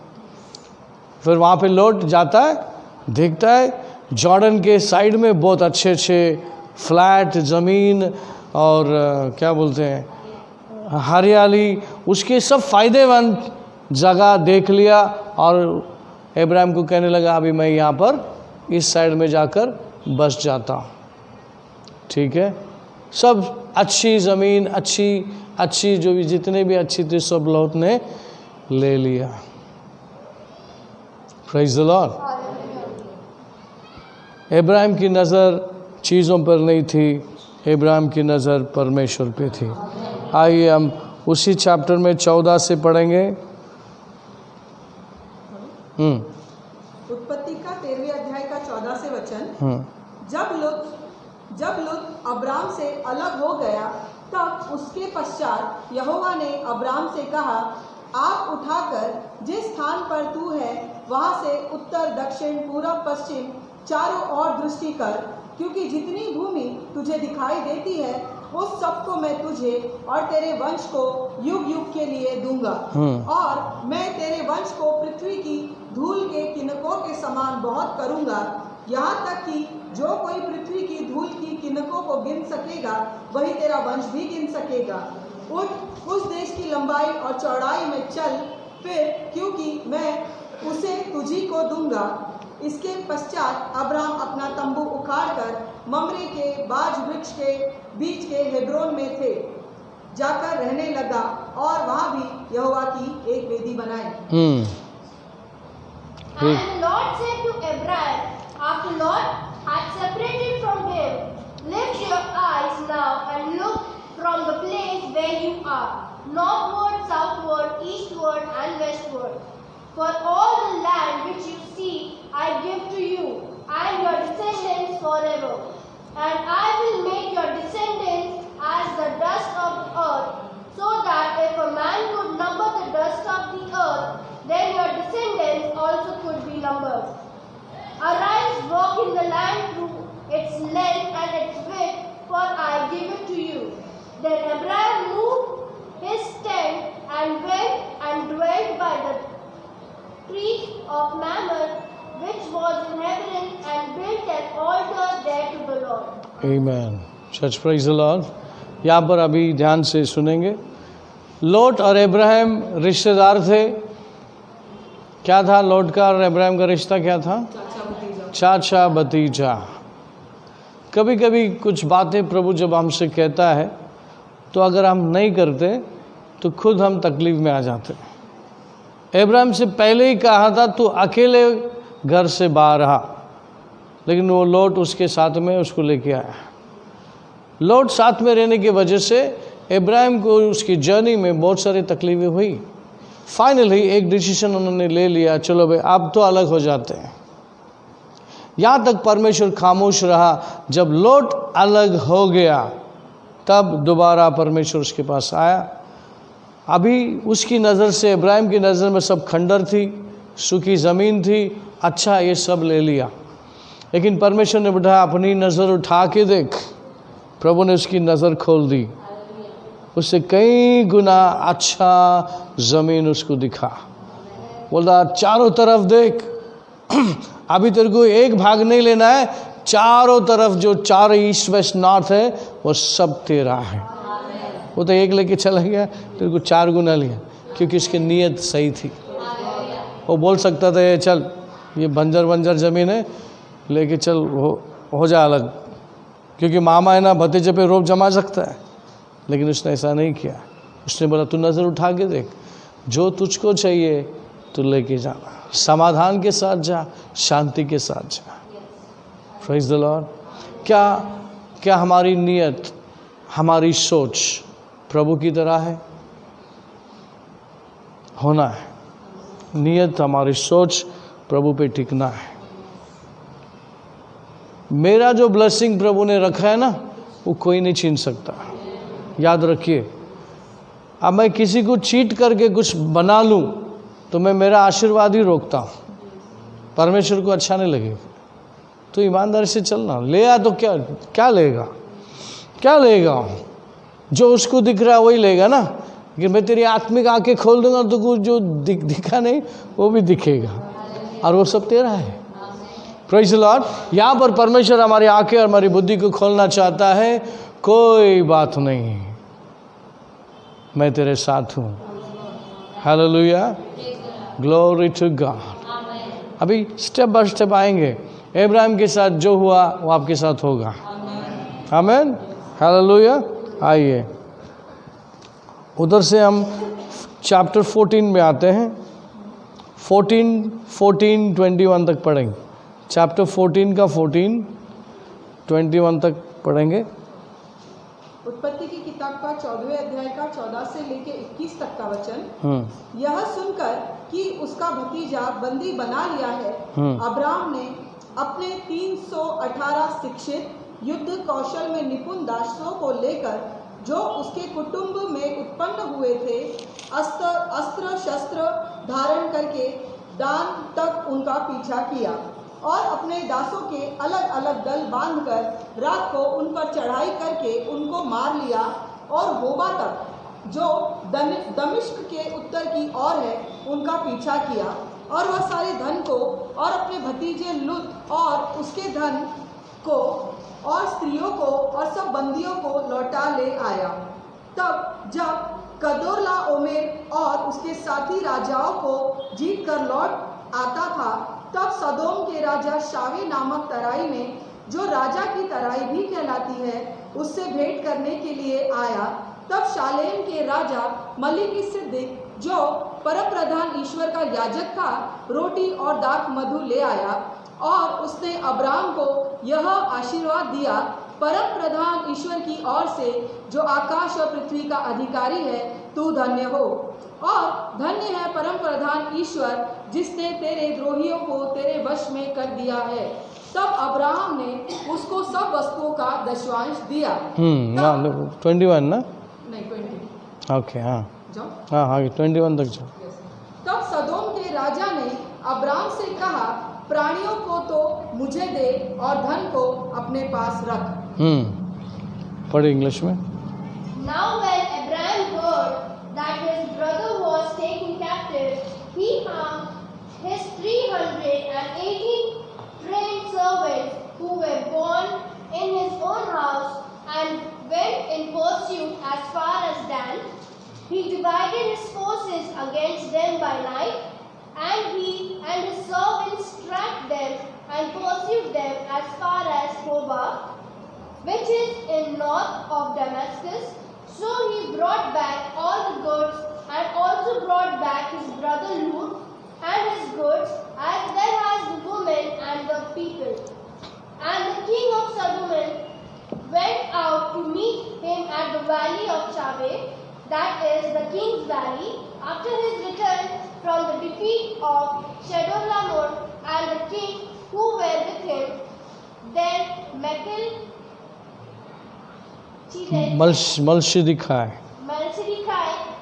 फिर वहाँ पे लौट जाता है, देखता है जॉर्डन के साइड में बहुत अच्छे अच्छे फ्लैट ज़मीन और क्या बोलते हैं हरियाली, उसके सब फायदेमंद जगह देख लिया और इब्राहिम को कहने लगा अभी मैं यहाँ पर इस साइड में जाकर बस जाता हूँ। ठीक है, सब अच्छी ज़मीन, अच्छी जो भी जितने भी अच्छी थी सब लौट ने ले लिया। Praise the Lord. इब्राहिम की नज़र चीज़ों पर नहीं थी, इब्राहिम की नज़र परमेश्वर पे थी। आइए हम उसी चैप्टर में 14 से पढ़ेंगे। उत्पत्ति का 13वें अध्याय का 14 से वचन। जब लुत अब्राम से अलग हो गया तब उसके पश्चात यहोवा ने अब्राम से कहा, आँख उठाकर जिस स्थान पर तू है वहाँ से उत्तर दक्षिण पूरब पश्चिम चारों ओर दृष्टि कर, क्योंकि जितनी भूमि तुझे दिखाई देती है उस सबको मैं तुझे और तेरे वंश को युग युग के लिए दूंगा, और मैं तेरे वंश को पृथ्वी की धूल के किनकों के समान बहुत करूंगा, यहाँ तक कि जो कोई पृथ्वी की धूल की किनकों को गिन सकेगा वही तेरा वंश भी गिन सकेगा। उठ, उस देश की लंबाई और चौड़ाई में चल फिर, क्योंकि मैं उसे तुझी को दूंगा। इसके पश्चात अब्राम अपना तंबू उखाड़कर ममरे के बाज वृक्ष के बीच के हेब्रोन में थे जाकर रहने लगा और वहाँ भी यहोवा की एक वेदी बनाई। And the Lord said to Abraham, after Lot had separated from him, lift your eyes now and look from the place where you are, northward, southward, eastward, and westward. For all the land which you see, I give to you and your descendants forever. And I will make your descendants as the dust of the earth, so that if a man could number the dust of the earth, then your descendants also could be numbered. Arise, walk in the land through its length and its width, for I give it to you. Then Abraham moved his tent and went and dwelt by the tree of Mamre, which was in Hebron, and built an altar there to the Lord. Amen. Church, praise the Lord. यहाँ पर अभी ध्यान से सुनेंगे। लोट और इब्राहिम रिश्तेदार थे। क्या था लोट का और इब्राहिम का रिश्ता क्या था? चाचा भतीजा। कभी कभी कुछ बातें प्रभु जब हमसे कहता है तो अगर हम नहीं करते तो खुद हम तकलीफ में आ जाते। इब्राहिम से पहले ही कहा था तू अकेले घर से बाहर आ, लेकिन वो लोट उसके साथ में उसको लेके आया। लोट साथ में रहने की वजह से इब्राहिम को उसकी जर्नी में बहुत सारी तकलीफें हुई। फाइनली एक डिसीजन उन्होंने ले लिया, चलो भाई अब तो अलग हो जाते हैं। यहाँ तक परमेश्वर खामोश रहा। जब लोट अलग हो गया तब दोबारा परमेश्वर उसके पास आया। अभी उसकी नज़र से, इब्राहिम की नज़र में सब खंडर थी, सूखी ज़मीन थी, अच्छा ये सब ले लिया। लेकिन परमेश्वर ने बताया अपनी नज़र उठा के देख। प्रभु ने उसकी नज़र खोल दी, उससे कई गुना अच्छा ज़मीन उसको दिखा। बोला चारों तरफ देख, अभी तेरे को एक भाग नहीं लेना है, चारों तरफ जो चार ईस्ट वेस्ट नॉर्थ है वो सब तेरा है। वो तो एक लेके चला गया, तेरे को 4 गुना लिया, क्योंकि उसकी नीयत सही थी। वो बोल सकता था ये चल ये बंजर ज़मीन है लेके चल हो जा अलग, क्योंकि मामा है ना, भतीजे पे रोब जमा सकता है। लेकिन उसने ऐसा नहीं किया। उसने बोला तू नज़र उठा के देख, जो तुझको चाहिए तू लेके जाना, समाधान के साथ जा, शांति के साथ जा। Praise the Lord. क्या हमारी नीयत, हमारी सोच प्रभु की तरह है, होना है। नियत हमारी सोच प्रभु पे टिकना है। मेरा जो ब्लेसिंग प्रभु ने रखा है ना, वो कोई नहीं छीन सकता, याद रखिए। अब मैं किसी को चीट करके कुछ बना लूं तो मैं मेरा आशीर्वाद ही रोकता हूँ, परमेश्वर को अच्छा नहीं लगेगा। तो ईमानदारी से चलना। ले आ तो क्या क्या लेगा, क्या लेगा? जो उसको दिख रहा है वही लेगा ना। कि मैं तेरी आत्मिक आंखें खोल दूंगा तो कुछ जो दिखा नहीं वो भी दिखेगा, और वो सब तेरा है। Praise the Lord. यहाँ पर परमेश्वर हमारी आंखें और हमारी बुद्धि को खोलना चाहता है। कोई बात नहीं, मैं तेरे साथ हूँ। Hallelujah, glory to God. अभी स्टेप बाय स्टेप आएंगे। इब्राहिम के साथ जो हुआ वो आपके साथ होगा। आमीन, हालेलुया। आइए उधर से हम चैप्टर 14 में आते हैं। 14-21 तक पढ़ेंगे। चैप्टर 14 का 14-21 तक पढ़ेंगे। उत्पत्ति की किताब का 14वें अध्याय का 14 से लेके 21 तक का वचन। यह सुनकर कि उसका भतीजा बंदी बना लिया है, अब्राम ने अपने 318 शिक्षित युद्ध कौशल में निपुण दासों को लेकर, जो उसके कुटुंब में उत्पन्न हुए थे, अस्त्र शस्त्र धारण करके दान तक उनका पीछा किया, और अपने दासों के अलग अलग दल बांधकर रात को उन पर चढ़ाई करके उनको मार लिया, और होबा तक जो दमिश्क के उत्तर की ओर है उनका पीछा किया, और वह सारे धन को और अपने भतीजे लुत और उसके धन को और स्त्रियों को और सब बंदियों को लौटा ले आया। तब जब कदोर्लाओमेर और उसके साथी राजाओं को जीत कर लौट आता था, तब सदोम के राजा शावे नामक तराई में, जो राजा की तराई भी कहलाती है, उससे भेंट करने के लिए आया। तब शालेम के राजा मलिकिसिदक, जो परमप्रधान ईश्वर का याजक था, रोटी और दाख मधु ले आया, और उसने अब्राम को यह आशीर्वाद दिया, परम प्रधान ईश्वर की ओर से, जो आकाश और पृथ्वी का अधिकारी है, तू धन्य हो, और धन्य है परम प्रधान ईश्वर, जिसने तेरे द्रोहियों को तेरे वश में कर दिया है। तब अब्राहम ने उसको सब वस्तुओं का दशवांश दिया। 21 ना? नहीं, 20। ओके, हाँ जाओ, हाँ 21 तक जाओ। तब सदोम के राजा ने अब्राम से कहा, प्राणियों को तो मुझे दे और धन को अपने पास रख। पढ़े इंग्लिश में। Now when Abraham heard that his brother was taken captive, he armed his 318 trained servants who were born in his own house, and went in pursuit as far as Dan. He divided his forces against them by night, and he and his servants tracked them and pursued them as far as Hobah, which is in north of Damascus. So he brought back all the goods, and also brought back his brother Lut and his goods, as well as the women and the people. And the king of Sodom went out to meet him at the valley of Chaveh, that is the king's valley, after his return from the defeat of Chedorlaomer and the king who were with him. Then Melchizedek,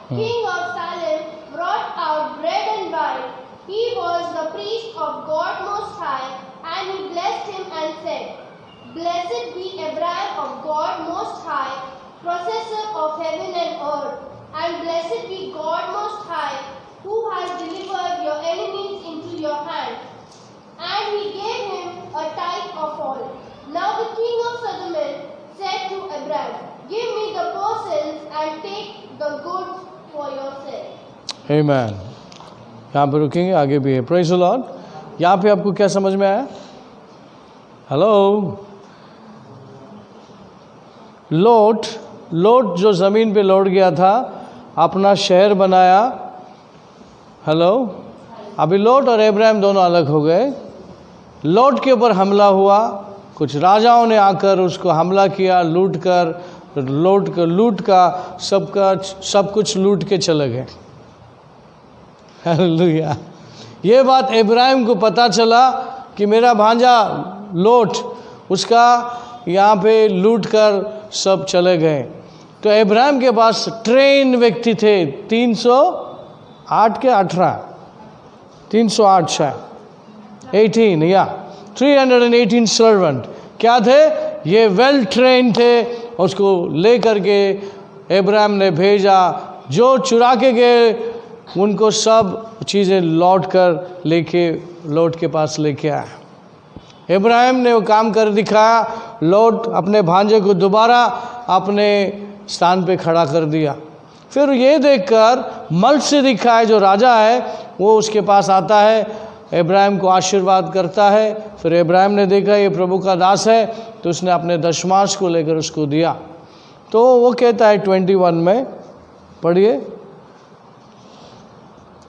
king of Salem, brought out bread and wine. He was the priest of God Most High, and he blessed him and said, Blessed be Abraham of God Most High, possessor of heaven and earth, and blessed be God Most High, who has delivered your enemies into your hand. And he gave him a tithe of all. Now the king of Sodom said to Abraham, Give me the persons and take the goods for yourself. आमेन। यहाँ पे रुकेंगे, आगे भी है। Praise the Lord. यहाँ पे आपको क्या समझ में आया? हेलो, लोट जो ज़मीन पे लौट गया था, अपना शहर बनाया। हेलो, अभी लोट और इब्राहिम दोनों अलग हो गए। लोट के ऊपर हमला हुआ, कुछ राजाओं ने आकर उसको हमला किया, लूट कर लूट का सब कुछ लूट के चले गए। हालेलुया। ये बात इब्राहिम को पता चला कि मेरा भांजा लोट उसका यहाँ पे लूट कर सब चले गए। तो इब्राहिम के पास ट्रेन व्यक्ति थे 308 के 18 308 शायद 18 या 318 सर्वेंट क्या थे, ये वेल ट्रेन थे। उसको ले करके इब्राहिम ने भेजा, जो चुरा के गए उनको सब चीज़ें लौट के पास लेके आया। इब्राहिम ने वो काम कर दिखाया, लौट अपने भांजे को दोबारा अपने स्थान पे खड़ा कर दिया। फिर ये देखकर मत्स्य दिखाए जो राजा है वो उसके पास आता है, इब्राहिम को आशीर्वाद करता है। फिर इब्राहिम ने देखा ये प्रभु का दास है तो उसने अपने दशमांश को लेकर उसको दिया। तो वो कहता है 21 में, पढ़िए।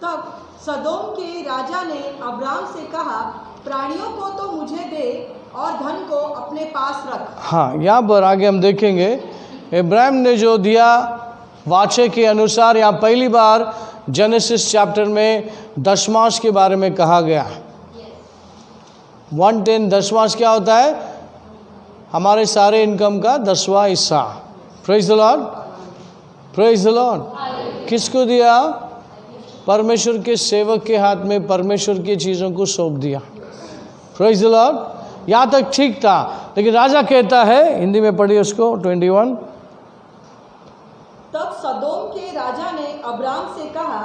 तब सदोम के राजा ने अब्राम से कहा, प्राणियों को तो मुझे दे और धन को अपने पास रख। हाँ, यहाँ पर आगे हम देखेंगे इब्राहिम ने जो दिया वाचे के अनुसार। यहाँ पहली बार जेनेसिस चैप्टर में दशमांश के बारे में कहा गया। 1/10 दशमांश क्या होता है? हमारे सारे इनकम का 10वां हिस्सा। Praise the Lord, praise the Lord. किसको दिया? परमेश्वर के सेवक के हाथ में परमेश्वर की चीज़ों को सौंप दिया। Praise the Lord. यहाँ तक ठीक था, लेकिन राजा कहता है, हिंदी में पढ़िए उसको 21। तब सदोम के राजा ने अब्राम से कहा,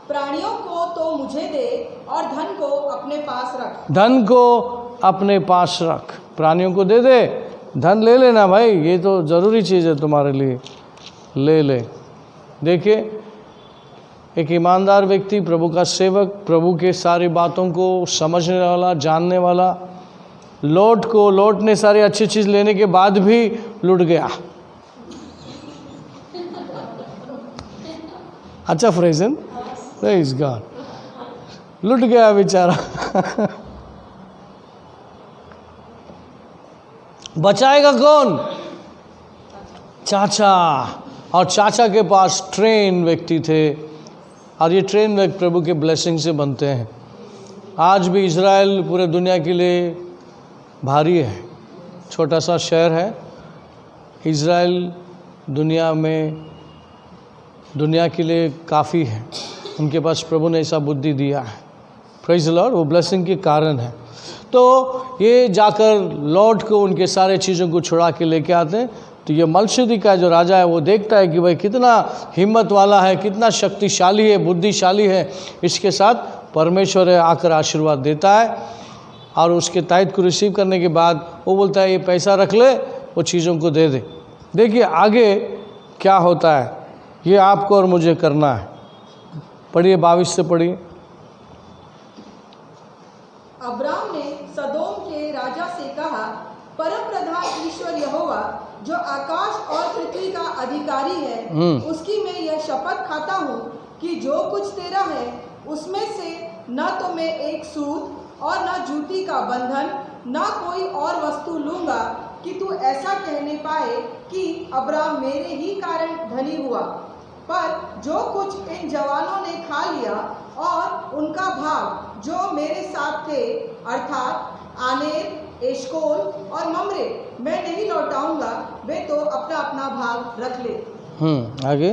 प्राणियों को तो मुझे दे और धन को अपने पास रख। धन को अपने पास रख, प्राणियों को दे दे, धन ले लेना भाई, ये तो ज़रूरी चीज़ है तुम्हारे लिए, ले ले। देखिए, एक ईमानदार व्यक्ति, प्रभु का सेवक, प्रभु के सारी बातों को समझने वाला, जानने वाला, लोट ने सारी अच्छी चीज़ लेने के बाद भी लुट गया। अच्छा फ्रेजन, प्रेज गॉड, लुट गया बेचारा। बचाएगा कौन? चाचा। और चाचा के पास ट्रेन व्यक्ति थे, और ये ट्रेन व्यक्ति प्रभु के ब्लेसिंग से बनते हैं। आज भी इज़राइल पूरे दुनिया के लिए भारी है, छोटा सा शहर है इज़राइल, दुनिया के लिए काफ़ी है। उनके पास प्रभु ने ऐसा बुद्धि दिया है। प्रेज द लॉर्ड, वो ब्लेसिंग के कारण है। तो ये जाकर लौट को उनके सारे चीज़ों को छुड़ा के लेके आते हैं। तो ये मत्स्य का जो राजा है वो देखता है कि भाई कितना हिम्मत वाला है, कितना शक्तिशाली है, बुद्धिशाली है, इसके साथ परमेश्वर है, आकर आशीर्वाद देता है। और उसके तायत को रिसीव करने के बाद वो बोलता है ये पैसा रख ले, वो चीज़ों को दे दे। देखिए आगे क्या होता है, ये आपको और मुझे करना है। पढ़िए 22 से पढ़िए। अब्राम ने सदोम के राजा से कहा, परम प्रधान ईश्वर यहोवा जो आकाश और पृथ्वी का अधिकारी है, उसकी मैं यह शपथ खाता हूँ कि जो कुछ तेरा है उसमें से न तो मैं एक सूत और न जूती का बंधन न कोई और वस्तु लूंगा, कि तू ऐसा कहने पाए कि अब्राम मेरे ही कारण धनी हुआ। पर जो कुछ इन जवानों ने खा लिया और उनका भाग जो मेरे साथ थे, अर्थात आनेर, एशकोल और ममरे, मैं नहीं लौटाऊंगा, वे तो अपना अपना भाग रख ले। आगे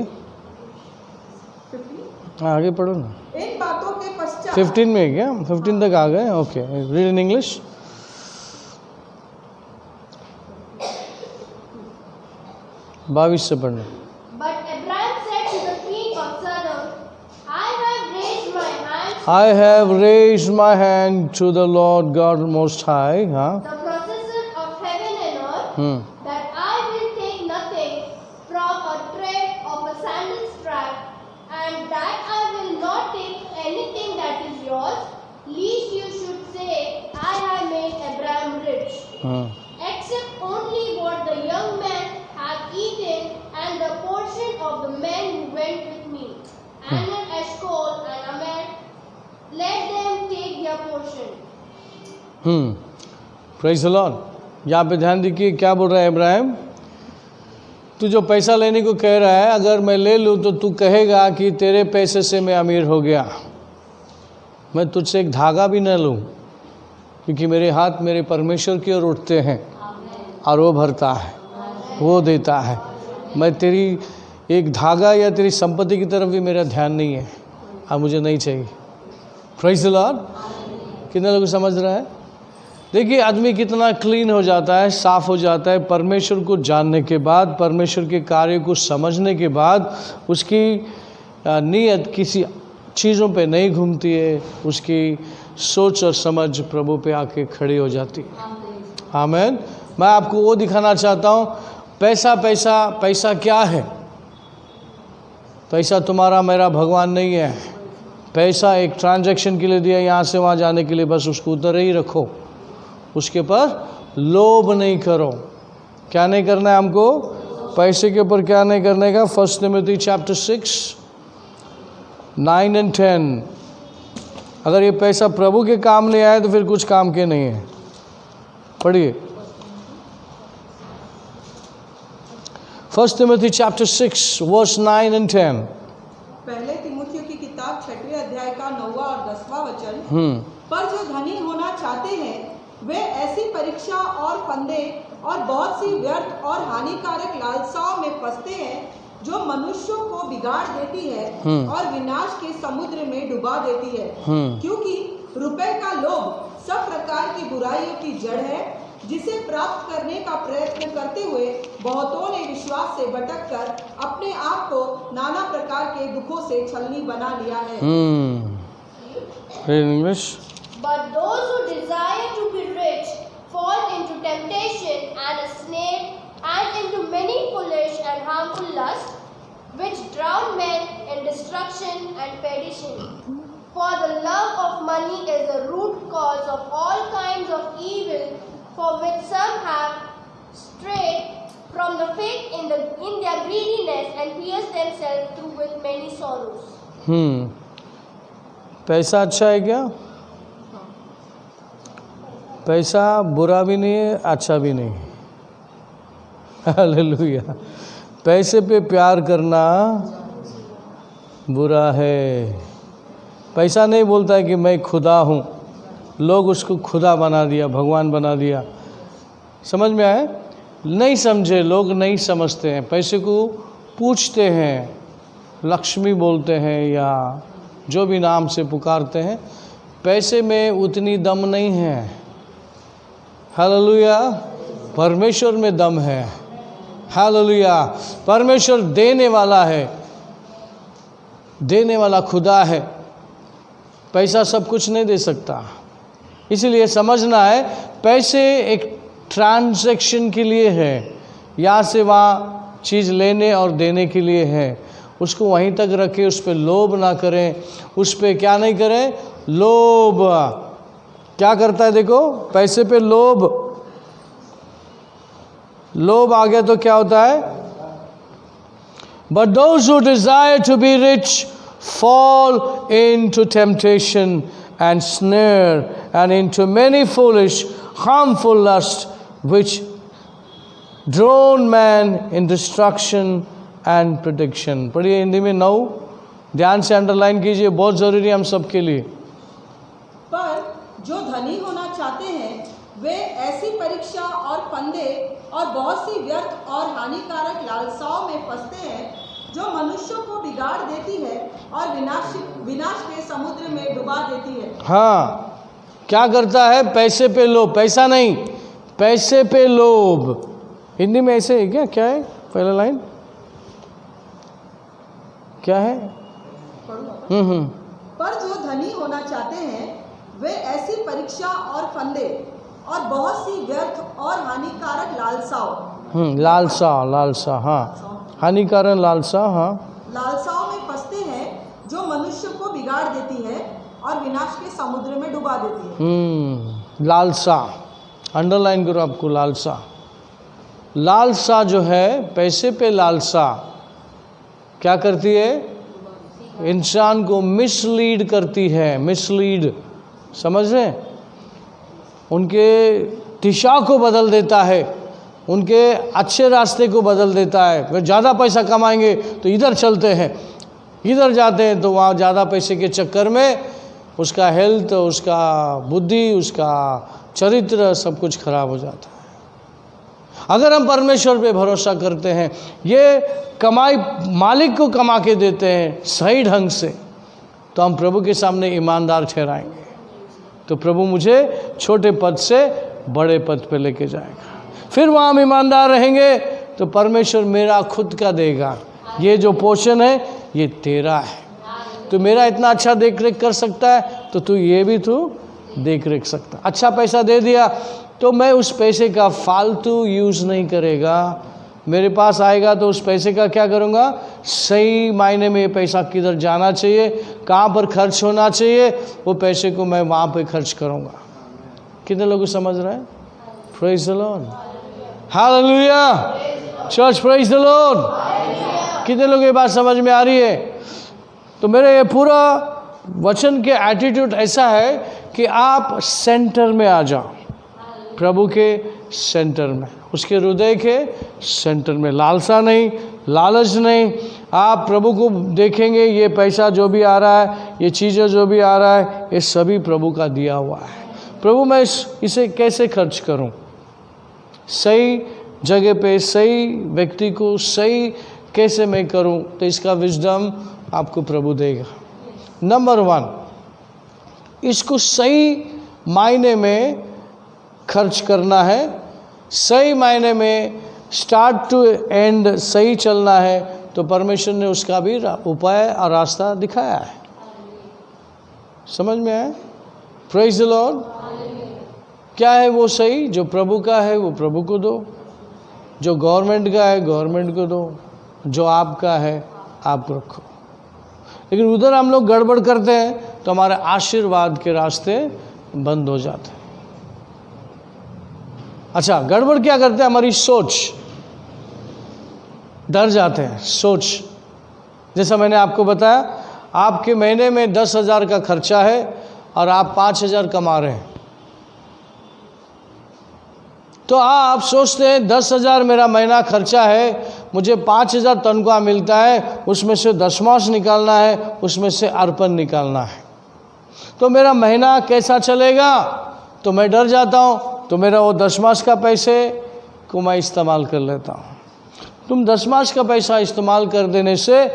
आगे पढ़ो ना। इन बातों के पश्चात 15 में है क्या? 15 तक आ गए, ओके। Read in English. बाईस से पढ़ना। I have raised my hand to the Lord God Most High, the possessor of heaven and earth, that I will take nothing from a thread of a sandal strap, and that I will not take anything that is yours, lest you should say, I have made Abraham rich, except only what the young man hath eaten, and the portion of the men who went with me, Aner, Eshcol, and Amer. Let them take their portion. Praise the Lord. यहाँ पे ध्यान दीजिए क्या बोल रहा है इब्राहिम तू जो पैसा लेने को कह रहा है, अगर मैं ले लूँ तो तू कहेगा कि तेरे पैसे से मैं अमीर हो गया। मैं तुझसे एक धागा भी न लूँ, क्योंकि मेरे हाथ मेरे परमेश्वर की ओर उठते हैं और वो भरता है, वो देता है। मैं तेरी एक धागा या तेरी संपत्ति की तरफ भी मेरा ध्यान नहीं है और मुझे नहीं चाहिए। Praise the Lord. कितने लोग समझ रहे हैं? देखिए आदमी कितना क्लीन हो जाता है, साफ हो जाता है परमेश्वर को जानने के बाद, परमेश्वर के कार्य को समझने के बाद। उसकी नीयत किसी चीज़ों पे नहीं घूमती है, उसकी सोच और समझ प्रभु पे आके खड़ी हो जाती है। आमीन। मैं आपको वो दिखाना चाहता हूँ, पैसा पैसा पैसा क्या है? पैसा तुम्हारा मेरा भगवान नहीं है। पैसा एक ट्रांजैक्शन के लिए दिया, यहाँ से वहाँ जाने के लिए, बस उसको उधर ही रखो, उसके पर लोभ नहीं करो। क्या नहीं करना है हमको? पैसे के ऊपर क्या नहीं करने का? 1 तिमोथी चैप्टर 6 9 और 10। अगर ये पैसा प्रभु के काम नहीं आए तो फिर कुछ काम के नहीं है। पढ़िए 1 तिमोथी चैप्टर 6 वर्स 9 और 10। पहले तिमुथियों की किताब 6वें अध्याय का 9वां और 10वां वचन। पर जो धनी होना चाहते हैं वे ऐसी परीक्षा और फंदे और बहुत सी व्यर्थ और हानिकारक लालसाओं में फंसते हैं जो मनुष्यों को बिगाड़ देती है और विनाश के समुद्र में डुबा देती है। क्योंकि रुपए का लोभ सब प्रकार की बुराइयों की जड़ है, जिसे प्राप्त करने का प्रयत्न करते हुए बहुतों ने विश्वास से भटककर अपने आप को नाना प्रकार के दुखों से छलनी बना लिया है। English. But those who desire to be rich fall into temptation and a snare and into many foolish and harmful lusts, which drown men in destruction and perdition. For the love of money is the root cause of all kinds of evil, for which some have strayed from the faith in their greediness and pierced themselves through with many sorrows. पैसा अच्छा है क्या? पैसा बुरा भी नहीं है, अच्छा भी नहीं है। हालेलुया। पैसे पे प्यार करना बुरा है। पैसा नहीं बोलता है कि मैं खुदा हूँ। लोग उसको खुदा बना दिया, भगवान बना दिया। समझ में आए? नहीं समझे, लोग नहीं समझते हैं। पैसे को पूछते हैं, लक्ष्मी बोलते हैं या जो भी नाम से पुकारते हैं। पैसे में उतनी दम नहीं है। हालेलुया। परमेश्वर में दम है। हालेलुया। परमेश्वर देने वाला है, देने वाला खुदा है। पैसा सब कुछ नहीं दे सकता। इसलिए समझना है, पैसे एक ट्रांजैक्शन के लिए है, यहाँ से वहाँ चीज़ लेने और देने के लिए है। उसको वहीं तक रखें, उस पर लोभ ना करें, उस पर क्या नहीं करें? लोभ। क्या करता है देखो, पैसे पे लोभ, लोभ आ गया तो क्या होता है? But those who desire to be rich fall into temptation and snare and into many foolish, harmful lusts, which drown man in destruction and perdition. पढ़िए हिंदी में 9, ध्यान से अंडरलाइन कीजिए, बहुत ज़रूरी है हम सबके लिए। पर जो धनी होना चाहते हैं वे ऐसी परीक्षा और फंदे और बहुत सी व्यर्थ और हानिकारक लालसाओं में फंसते हैं जो मनुष्यों को बिगाड़ देती है और विनाश के समुद्र में डुबा देती है। हाँ, क्या करता है? पैसे पे लोभ। पैसा नहीं, पैसे पे लोभ। हिंदी में ऐसे है क्या? क्या है पहला लाइन? क्या है? पर जो धनी होना चाहते हैं वे ऐसी परीक्षा और फंदे और बहुत सी व्यर्थ और हानिकारक लालसाओं लालसा, हाँ, हानिकारक लालसा, हाँ, लालसाओं में फंसते हैं जो मनुष्य को बिगाड़ देती है और विनाश के समुद्र में डुबा देती है। लालसा अंडरलाइन करो आपको। लालसा, लालसा जो है, पैसे पे लालसा क्या करती है? इंसान को मिसलीड करती है। मिसलीड, समझ रहे? उनके दिशा को बदल देता है। उनके अच्छे रास्ते को बदल देता है। अगर ज़्यादा पैसा कमाएंगे तो इधर चलते हैं, इधर जाते हैं, तो वहाँ ज़्यादा पैसे के चक्कर में उसका हेल्थ, उसका बुद्धि, उसका चरित्र सब कुछ खराब हो जाता है। अगर हम परमेश्वर पे भरोसा करते हैं, ये कमाई मालिक को कमा के देते हैं सही ढंग से, तो हम प्रभु के सामने ईमानदार ठहराएंगे, तो प्रभु मुझे छोटे पद से बड़े पद पे लेके जाएगा। फिर वहाँ हम ईमानदार रहेंगे तो परमेश्वर मेरा खुद का देगा, ये जो पोषण है ये तेरा है, तो मेरा इतना अच्छा देख रेख कर सकता है तो तू ये भी तू देख रेख सकता। अच्छा पैसा दे दिया तो मैं उस पैसे का फालतू यूज़ नहीं करेगा, मेरे पास आएगा तो उस पैसे का क्या करूँगा, सही मायने में ये पैसा किधर जाना चाहिए, कहाँ पर खर्च होना चाहिए, वो पैसे को मैं वहाँ पे खर्च करूँगा। कितने लोग समझ रहे हैं? Praise the Lord, hallelujah, church praise the Lord. कितने लोग ये बात समझ में आ रही है? तो मेरे ये पूरा वचन के एटीट्यूड ऐसा है कि आप सेंटर में आ जाओ, प्रभु के सेंटर में, उसके हृदय के सेंटर में। लालसा नहीं, लालच नहीं। आप प्रभु को देखेंगे, ये पैसा जो भी आ रहा है, ये चीज़ें जो भी आ रहा है, ये सभी प्रभु का दिया हुआ है। प्रभु मैं इसे कैसे खर्च करूं, सही जगह पे, सही व्यक्ति को सही कैसे मैं करूं, तो इसका विजडम आपको प्रभु देगा। नंबर 1, इसको सही मायने में खर्च करना है, सही मायने में स्टार्ट टू एंड सही चलना है, तो परमेश्वर ने उसका भी उपाय और रास्ता दिखाया है। समझ में आया? Praise the Lord. क्या है वो सही? जो प्रभु का है वो प्रभु को दो, जो गवर्नमेंट का है गवर्नमेंट को दो, जो आपका है आप रखो। लेकिन उधर हम लोग गड़बड़ करते हैं तो हमारे आशीर्वाद के रास्ते बंद हो जाते हैं। अच्छा, गड़बड़ क्या करते हैं? हमारी सोच, डर जाते हैं सोच। जैसा मैंने आपको बताया, आपके महीने में 10,000 का खर्चा है और आप 5,000 कमा रहे हैं, तो आप सोचते हैं 10,000 मेरा महीना खर्चा है, मुझे 5,000 तनख्वाह मिलता है, उसमें से दशमांश निकालना है, उसमें से अर्पण निकालना है, तो मेरा महीना कैसा चलेगा? तो मैं डर जाता हूँ, तो मेरा वो दशमांश का पैसे को मैं इस्तेमाल कर लेता हूँ। तुम दशमांश का पैसा इस्तेमाल कर देने से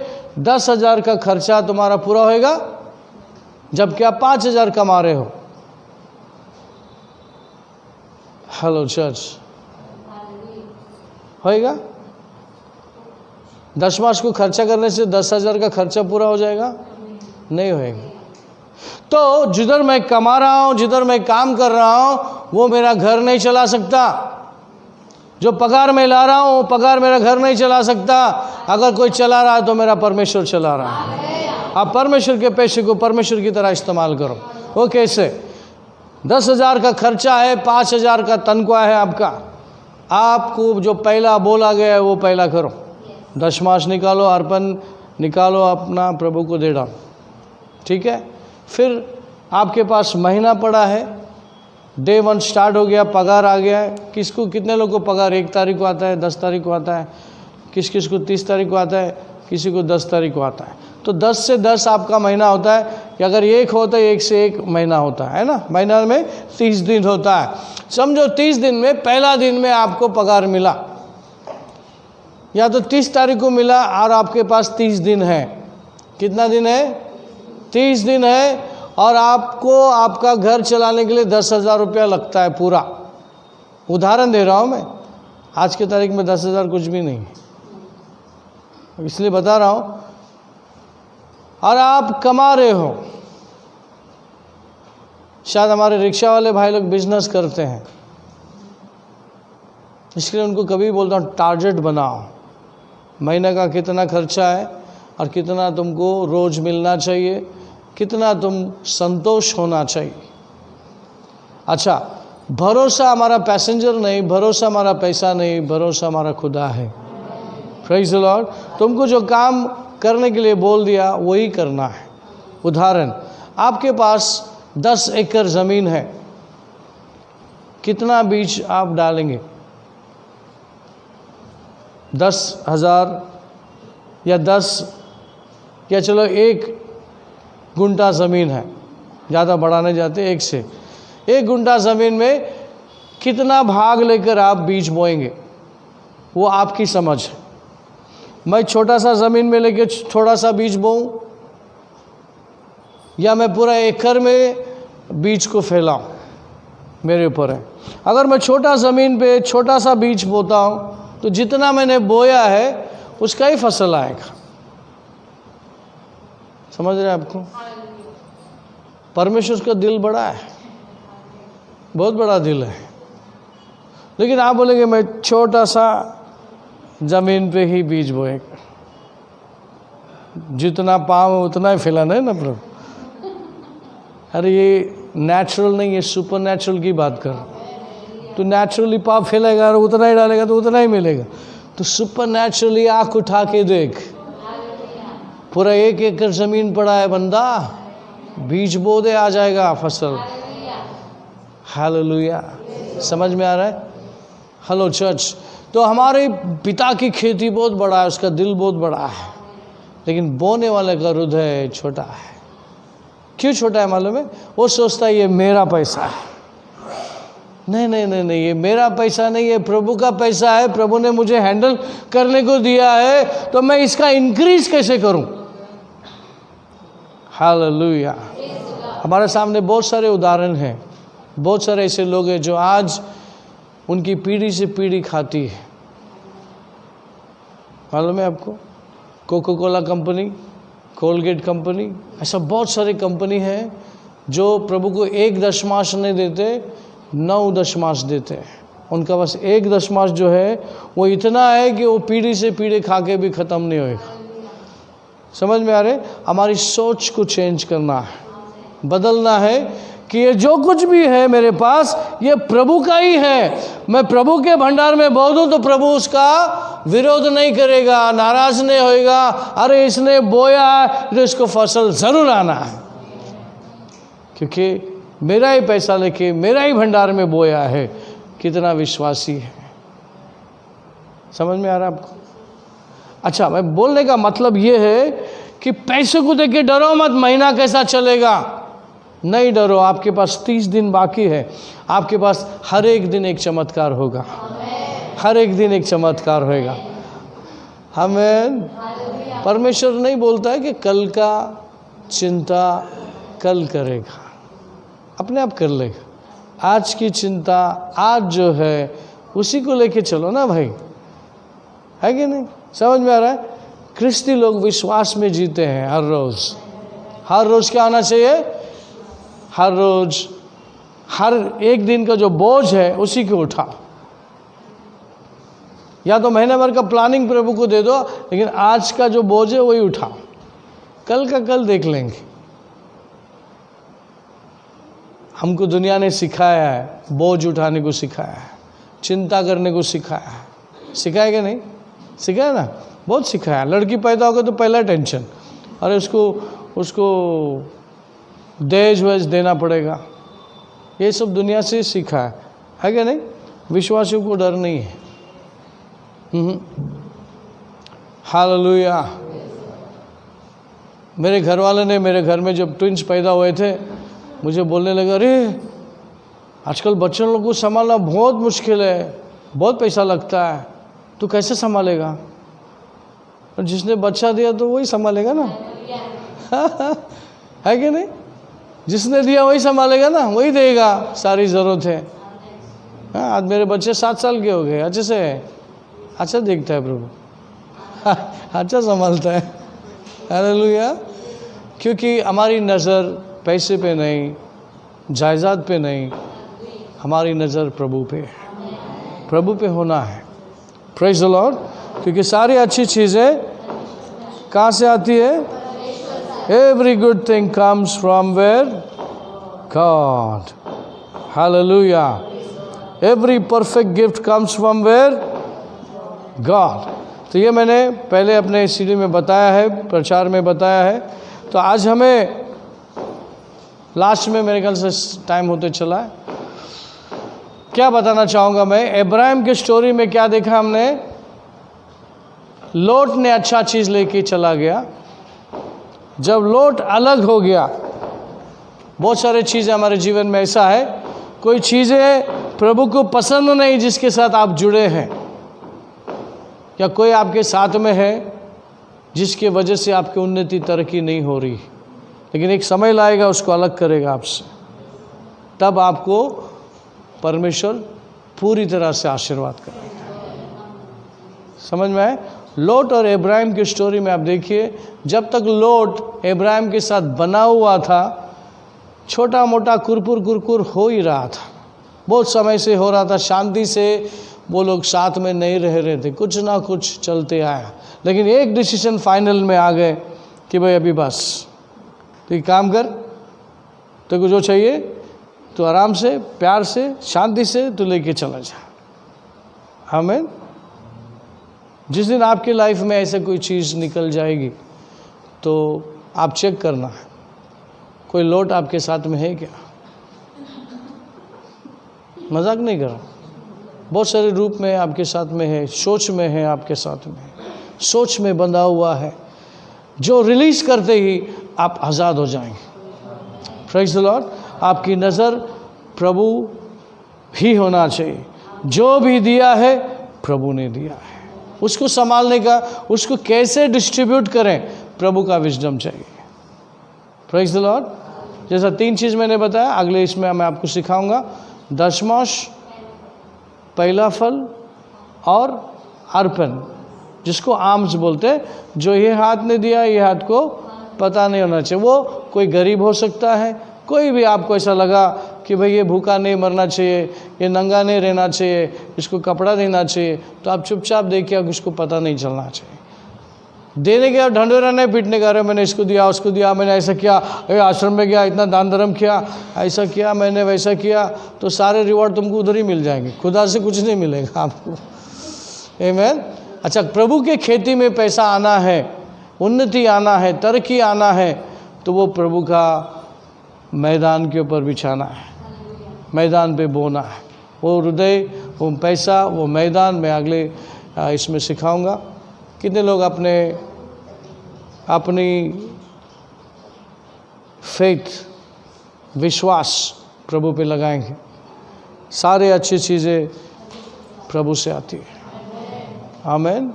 10,000 का खर्चा तुम्हारा पूरा होएगा, जबकि आप 5,000 कमा रहे हो। हेलो चर्च, होएगा? दशमांश को खर्चा करने से 10,000 का खर्चा पूरा हो जाएगा? नहीं होएगा। तो जिधर मैं कमा रहा हूँ, जिधर मैं काम कर रहा हूँ, वो मेरा घर नहीं चला सकता। जो पगार मैं ला रहा हूँ, वो पगार मेरा घर नहीं चला सकता। अगर कोई चला रहा है तो मेरा परमेश्वर चला रहा है। आप परमेश्वर के पैसे को परमेश्वर की तरह इस्तेमाल करो। वो कैसे? 10,000 का खर्चा है, 5,000 का तनख्वाह है आपका, आपको जो पहला बोला गया है वो पहला करो। दशमांश निकालो, अर्पण निकालो, अपना प्रभु को दे डालो, ठीक है? फिर आपके पास महीना पड़ा है, डे 1 स्टार्ट हो गया, पगार आ गया है। किसको, कितने लोगों को पगार 1 तारीख को आता है, 10 तारीख को आता है, किस किस को 30 तारीख को आता है, किसी को 10 तारीख को आता है। तो 10 से 10 आपका महीना होता है, कि अगर 1 होता है 1 से 1 महीना होता है ना, महीना में 30 दिन होता है। समझो 30 दिन में पहला दिन में आपको पगार मिला, या तो 30 तारीख को मिला और आपके पास 30 दिन है। कितना दिन है? 30 दिन है, और आपको आपका घर चलाने के लिए 10,000 रुपया लगता है पूरा। उदाहरण दे रहा हूँ मैं, आज की तारीख में 10,000 कुछ भी नहीं है, इसलिए बता रहा हूँ। और आप कमा रहे हो, शायद हमारे रिक्शा वाले भाई लोग बिजनेस करते हैं, इसलिए उनको कभी बोलता हूँ टारगेट बनाओ, महीने का कितना खर्चा है और कितना तुमको रोज़ मिलना चाहिए, कितना तुम संतोष होना चाहिए। अच्छा, भरोसा हमारा पैसेंजर नहीं, भरोसा हमारा पैसा नहीं, भरोसा हमारा खुदा है। Praise the Lord. तुमको जो काम करने के लिए बोल दिया वही करना है। उदाहरण, आपके पास 10 एकड़ ज़मीन है, कितना बीज आप डालेंगे? 10,000 या 10 या चलो 1 गुंठा ज़मीन है, ज़्यादा बढ़ाने जाते 1 से 1 गुंठा ज़मीन में कितना भाग लेकर आप बीज बोएंगे वो आपकी समझ है। मैं छोटा सा ज़मीन में लेके थोड़ा सा बीज बोऊं या मैं पूरा एकड़ में बीज को फैलाऊं, मेरे ऊपर है। अगर मैं छोटा ज़मीन पे छोटा सा बीज बोता हूँ तो जितना मैंने बोया है उसका ही फसल आएगा। समझ रहे हैं आपको? परमेश्वर का दिल बड़ा है, बहुत बड़ा दिल है। लेकिन आप बोलेंगे मैं छोटा सा ज़मीन पे ही बीज बोएगा, जितना पाऊँ उतना ही फैलाना है ना प्रभु। अरे ये नेचुरल नहीं, ये सुपर नेचुरल की बात कर। तो नेचुरली पाप फैलेगा और उतना ही डालेगा तो उतना ही मिलेगा। तो सुपर नेचुरली आँख उठा के देख, पूरा 1 एकड़ ज़मीन पड़ा है बंदा, बीज बो दे, आ जाएगा फसल। हालेलुया। समझ में आ रहा है? Hello church. तो हमारे पिता की खेती बहुत बड़ा है, उसका दिल बहुत बड़ा है, लेकिन बोने वाले का हृदय छोटा है। क्यों छोटा है मालूम है? वो सोचता है ये मेरा पैसा है। नहीं नहीं नहीं नहीं, ये मेरा पैसा नहीं है, प्रभु का पैसा है। प्रभु ने मुझे हैंडल करने को दिया है, तो मैं इसका इंक्रीज कैसे करूं? हालेलुया। हमारे सामने बहुत सारे उदाहरण हैं, बहुत सारे ऐसे लोग हैं जो आज उनकी पीढ़ी से पीढ़ी खाती है। मालूम है आपको? Coca Cola company, Colgate company, ऐसा बहुत सारे कंपनी हैं जो प्रभु को 1 दशमांश नहीं देते, 9 दशमांश देते हैं। उनका बस 1 दशमांश जो है वो इतना है कि वो पीढ़ी से पीढ़ी खा के भी ख़त्म नहीं होएगा। समझ में आ रहे? हमारी सोच को चेंज करना है, बदलना है कि ये जो कुछ भी है मेरे पास ये प्रभु का ही है। मैं प्रभु के भंडार में बो दूं तो प्रभु उसका विरोध नहीं करेगा, नाराज नहीं होएगा। अरे इसने बोया तो इसको फसल ज़रूर आना है, क्योंकि मेरा ही पैसा लेके मेरा ही भंडार में बोया है। कितना विश्वासी है। समझ में आ रहा है आपको? अच्छा, मैं बोलने का मतलब ये है कि पैसे को देख के डरो मत, महीना कैसा चलेगा। नहीं डरो, आपके पास 30 दिन बाकी है। आपके पास हर एक दिन एक चमत्कार होगा, हर एक दिन एक चमत्कार होगा। आमीन। परमेश्वर नहीं बोलता है कि कल का चिंता कल करेगा, अपने आप कर लेगा। आज की चिंता आज जो है उसी को लेके चलो ना भाई, है कि नहीं? समझ में आ रहा है? ख्रिस्ती लोग विश्वास में जीते हैं। हर रोज़, हर रोज़ क्या होना चाहिए? हर रोज़, हर एक दिन का जो बोझ है उसी को उठाओ। या तो महीने भर का प्लानिंग प्रभु को दे दो, लेकिन आज का जो बोझ है वही उठाओ, कल का कल देख लेंगे। हमको दुनिया ने सिखाया है, बोझ उठाने को सिखाया है, चिंता करने को सिखाया है। सिखाया कि नहीं? सिखाया ना, बहुत सिखाया। लड़की पैदा होगा तो पहला टेंशन, अरे उसको दहेज वहेज देना पड़ेगा। ये सब दुनिया से सीखा है कि नहीं? विश्वासियों को डर नहीं है। हालेलुया। मेरे घर वाले ने मेरे घर में जब ट्विंस पैदा हुए थे मुझे बोलने लगा, अरे आजकल बच्चों लोगों को संभालना बहुत मुश्किल है, बहुत पैसा लगता है, तू कैसे संभालेगा? और जिसने बच्चा दिया तो वही संभालेगा ना है कि नहीं? जिसने दिया वही संभालेगा ना, वही देगा, सारी ज़रूरत है। हाँ, आज मेरे बच्चे 7 साल के हो गए, अच्छे से अच्छा देखता है प्रभु अच्छा संभालता है। हालेलुया। क्योंकि हमारी नज़र पैसे पे नहीं, जायदाद पे नहीं, हमारी नज़र प्रभु पे है, प्रभु पे होना है। Praise the Lord. क्योंकि सारी अच्छी चीज़ें कहाँ से आती है? Every good thing comes from where? God. Hallelujah. Every perfect gift comes from where? God. तो ये मैंने पहले अपने सीडी में बताया है, प्रचार में बताया है। तो आज हमें लास्ट में मेरे ख्याल से टाइम होते चला है, क्या बताना चाहूँगा मैं। इब्राहिम के स्टोरी में क्या देखा हमने? लोट ने अच्छा चीज़ लेके चला गया। जब लोट अलग हो गया, बहुत सारे चीज़ें हमारे जीवन में ऐसा है, कोई चीज़ें प्रभु को पसंद नहीं जिसके साथ आप जुड़े हैं, या कोई आपके साथ में है जिसके वजह से आपकी उन्नति तरक्की नहीं हो रही, लेकिन एक समय लाएगा उसको अलग करेगा आपसे, तब आपको परमेश्वर पूरी तरह से आशीर्वाद करेगा। समझ में आए? लोट और इब्राहिम की स्टोरी में आप देखिए, जब तक लोट इब्राहिम के साथ बना हुआ था, छोटा मोटा कुरकुर हो ही रहा था, बहुत समय से हो रहा था, शांति से वो लोग साथ में नहीं रह रहे थे, कुछ ना कुछ चलते आया। लेकिन एक डिसीजन फाइनल में आ गए कि भाई अभी बस, तो एक काम कर, तो को जो चाहिए तो आराम से, प्यार से, शांति से तो लेके चला जा। आमीन। जिस दिन आपकी लाइफ में ऐसे कोई चीज़ निकल जाएगी तो आप चेक करना है, कोई लोट आपके साथ में है क्या। मजाक नहीं कर रहा, बहुत सारे रूप में आपके साथ में है, सोच में है, आपके साथ में है, सोच में बंधा हुआ है, जो रिलीज करते ही आप आज़ाद हो जाएंगे। Praise the Lord. आपकी नज़र प्रभु ही होना चाहिए, जो भी दिया है प्रभु ने दिया है, उसको संभालने का, उसको कैसे डिस्ट्रीब्यूट करें, प्रभु का विजडम चाहिए। Praise the Lord. जैसा 3 चीज़ मैंने बताया, अगले इसमें मैं आपको सिखाऊंगा, दशमांश, पहला फल और अर्पण, जिसको आर्म्स बोलते हैं। जो ये हाथ ने दिया, ये हाथ को पता नहीं होना चाहिए। वो कोई गरीब हो सकता है, कोई भी आपको ऐसा लगा कि भाई ये भूखा नहीं मरना चाहिए, ये नंगा नहीं रहना चाहिए, इसको कपड़ा देना चाहिए, तो आप चुपचाप देखिए, उसको पता नहीं चलना चाहिए। देने के ढंढोरा नहीं पीटने का, अरे मैंने इसको दिया, उसको दिया, मैंने ऐसा किया, आश्रम में गया, इतना दान धर्म किया, ऐसा किया, मैंने वैसा किया, तो सारे रिवॉर्ड तुमको उधर ही मिल जाएंगे, खुदा से कुछ नहीं मिलेगा आपको। आमीन। अच्छा, प्रभु के खेती में पैसा आना है, उन्नति आना है, तरक्की आना है, तो वो प्रभु का मैदान के ऊपर बिछाना है, मैदान पे बोना है। वो हृदय, वो पैसा, वो मैदान मैं अगले इसमें सिखाऊंगा। कितने लोग अपनी फेथ, विश्वास प्रभु पे लगाएंगे, सारे अच्छी चीज़ें प्रभु से आती है। आमीन।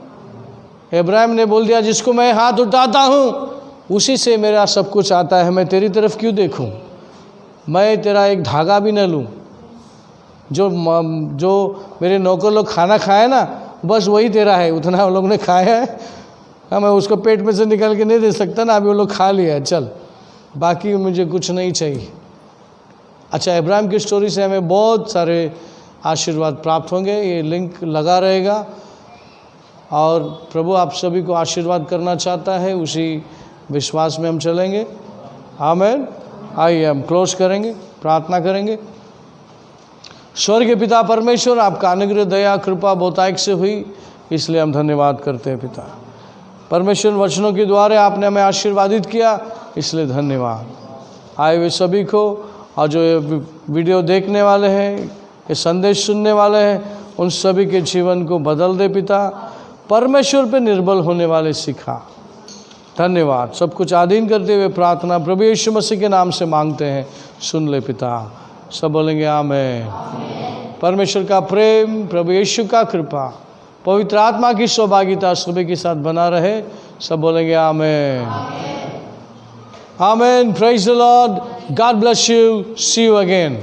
इब्राहिम ने बोल दिया, जिसको मैं हाथ उठाता हूँ उसी से मेरा सब कुछ आता है, मैं तेरी तरफ क्यों देखूं, मैं तेरा एक धागा भी न लूं। जो मेरे नौकर लोग खाना खाए ना, बस वही तेरा है, उतना वो लोग ने खाया है। हाँ, मैं उसको पेट में से निकाल के नहीं दे सकता ना, अभी वो लोग खा लिया है, चल, बाकी मुझे कुछ नहीं चाहिए। अच्छा, इब्राहिम की स्टोरी से हमें बहुत सारे आशीर्वाद प्राप्त होंगे, ये लिंक लगा रहेगा, और प्रभु आप सभी को आशीर्वाद करना चाहता है, उसी विश्वास में हम चलेंगे। आमीन। आइए हम क्लोज करेंगे, प्रार्थना करेंगे। स्वर्गीय पिता परमेश्वर, आपका अनुग्रह, दया, कृपा बहुतायत से हुई, इसलिए हम धन्यवाद करते हैं पिता। परमेश्वर, वचनों के द्वारा आपने हमें आशीर्वादित किया, इसलिए धन्यवाद। आए हुए सभी को, और जो ये वीडियो देखने वाले हैं, ये संदेश सुनने वाले हैं, उन सभी के जीवन को बदल दे पिता। परमेश्वर पे निर्बल होने वाले सिखा। धन्यवाद। सब कुछ आधीन करते हुए प्रार्थना प्रभु यीशु मसीह के नाम से मांगते हैं, सुन ले पिता। सब बोलेंगे आमीन। परमेश्वर का प्रेम, प्रभु यीशु का कृपा, पवित्र आत्मा की सहभागिता सभी के साथ बना रहे। सब बोलेंगे आमीन। आमीन। Praise the Lord. God bless you. See you again.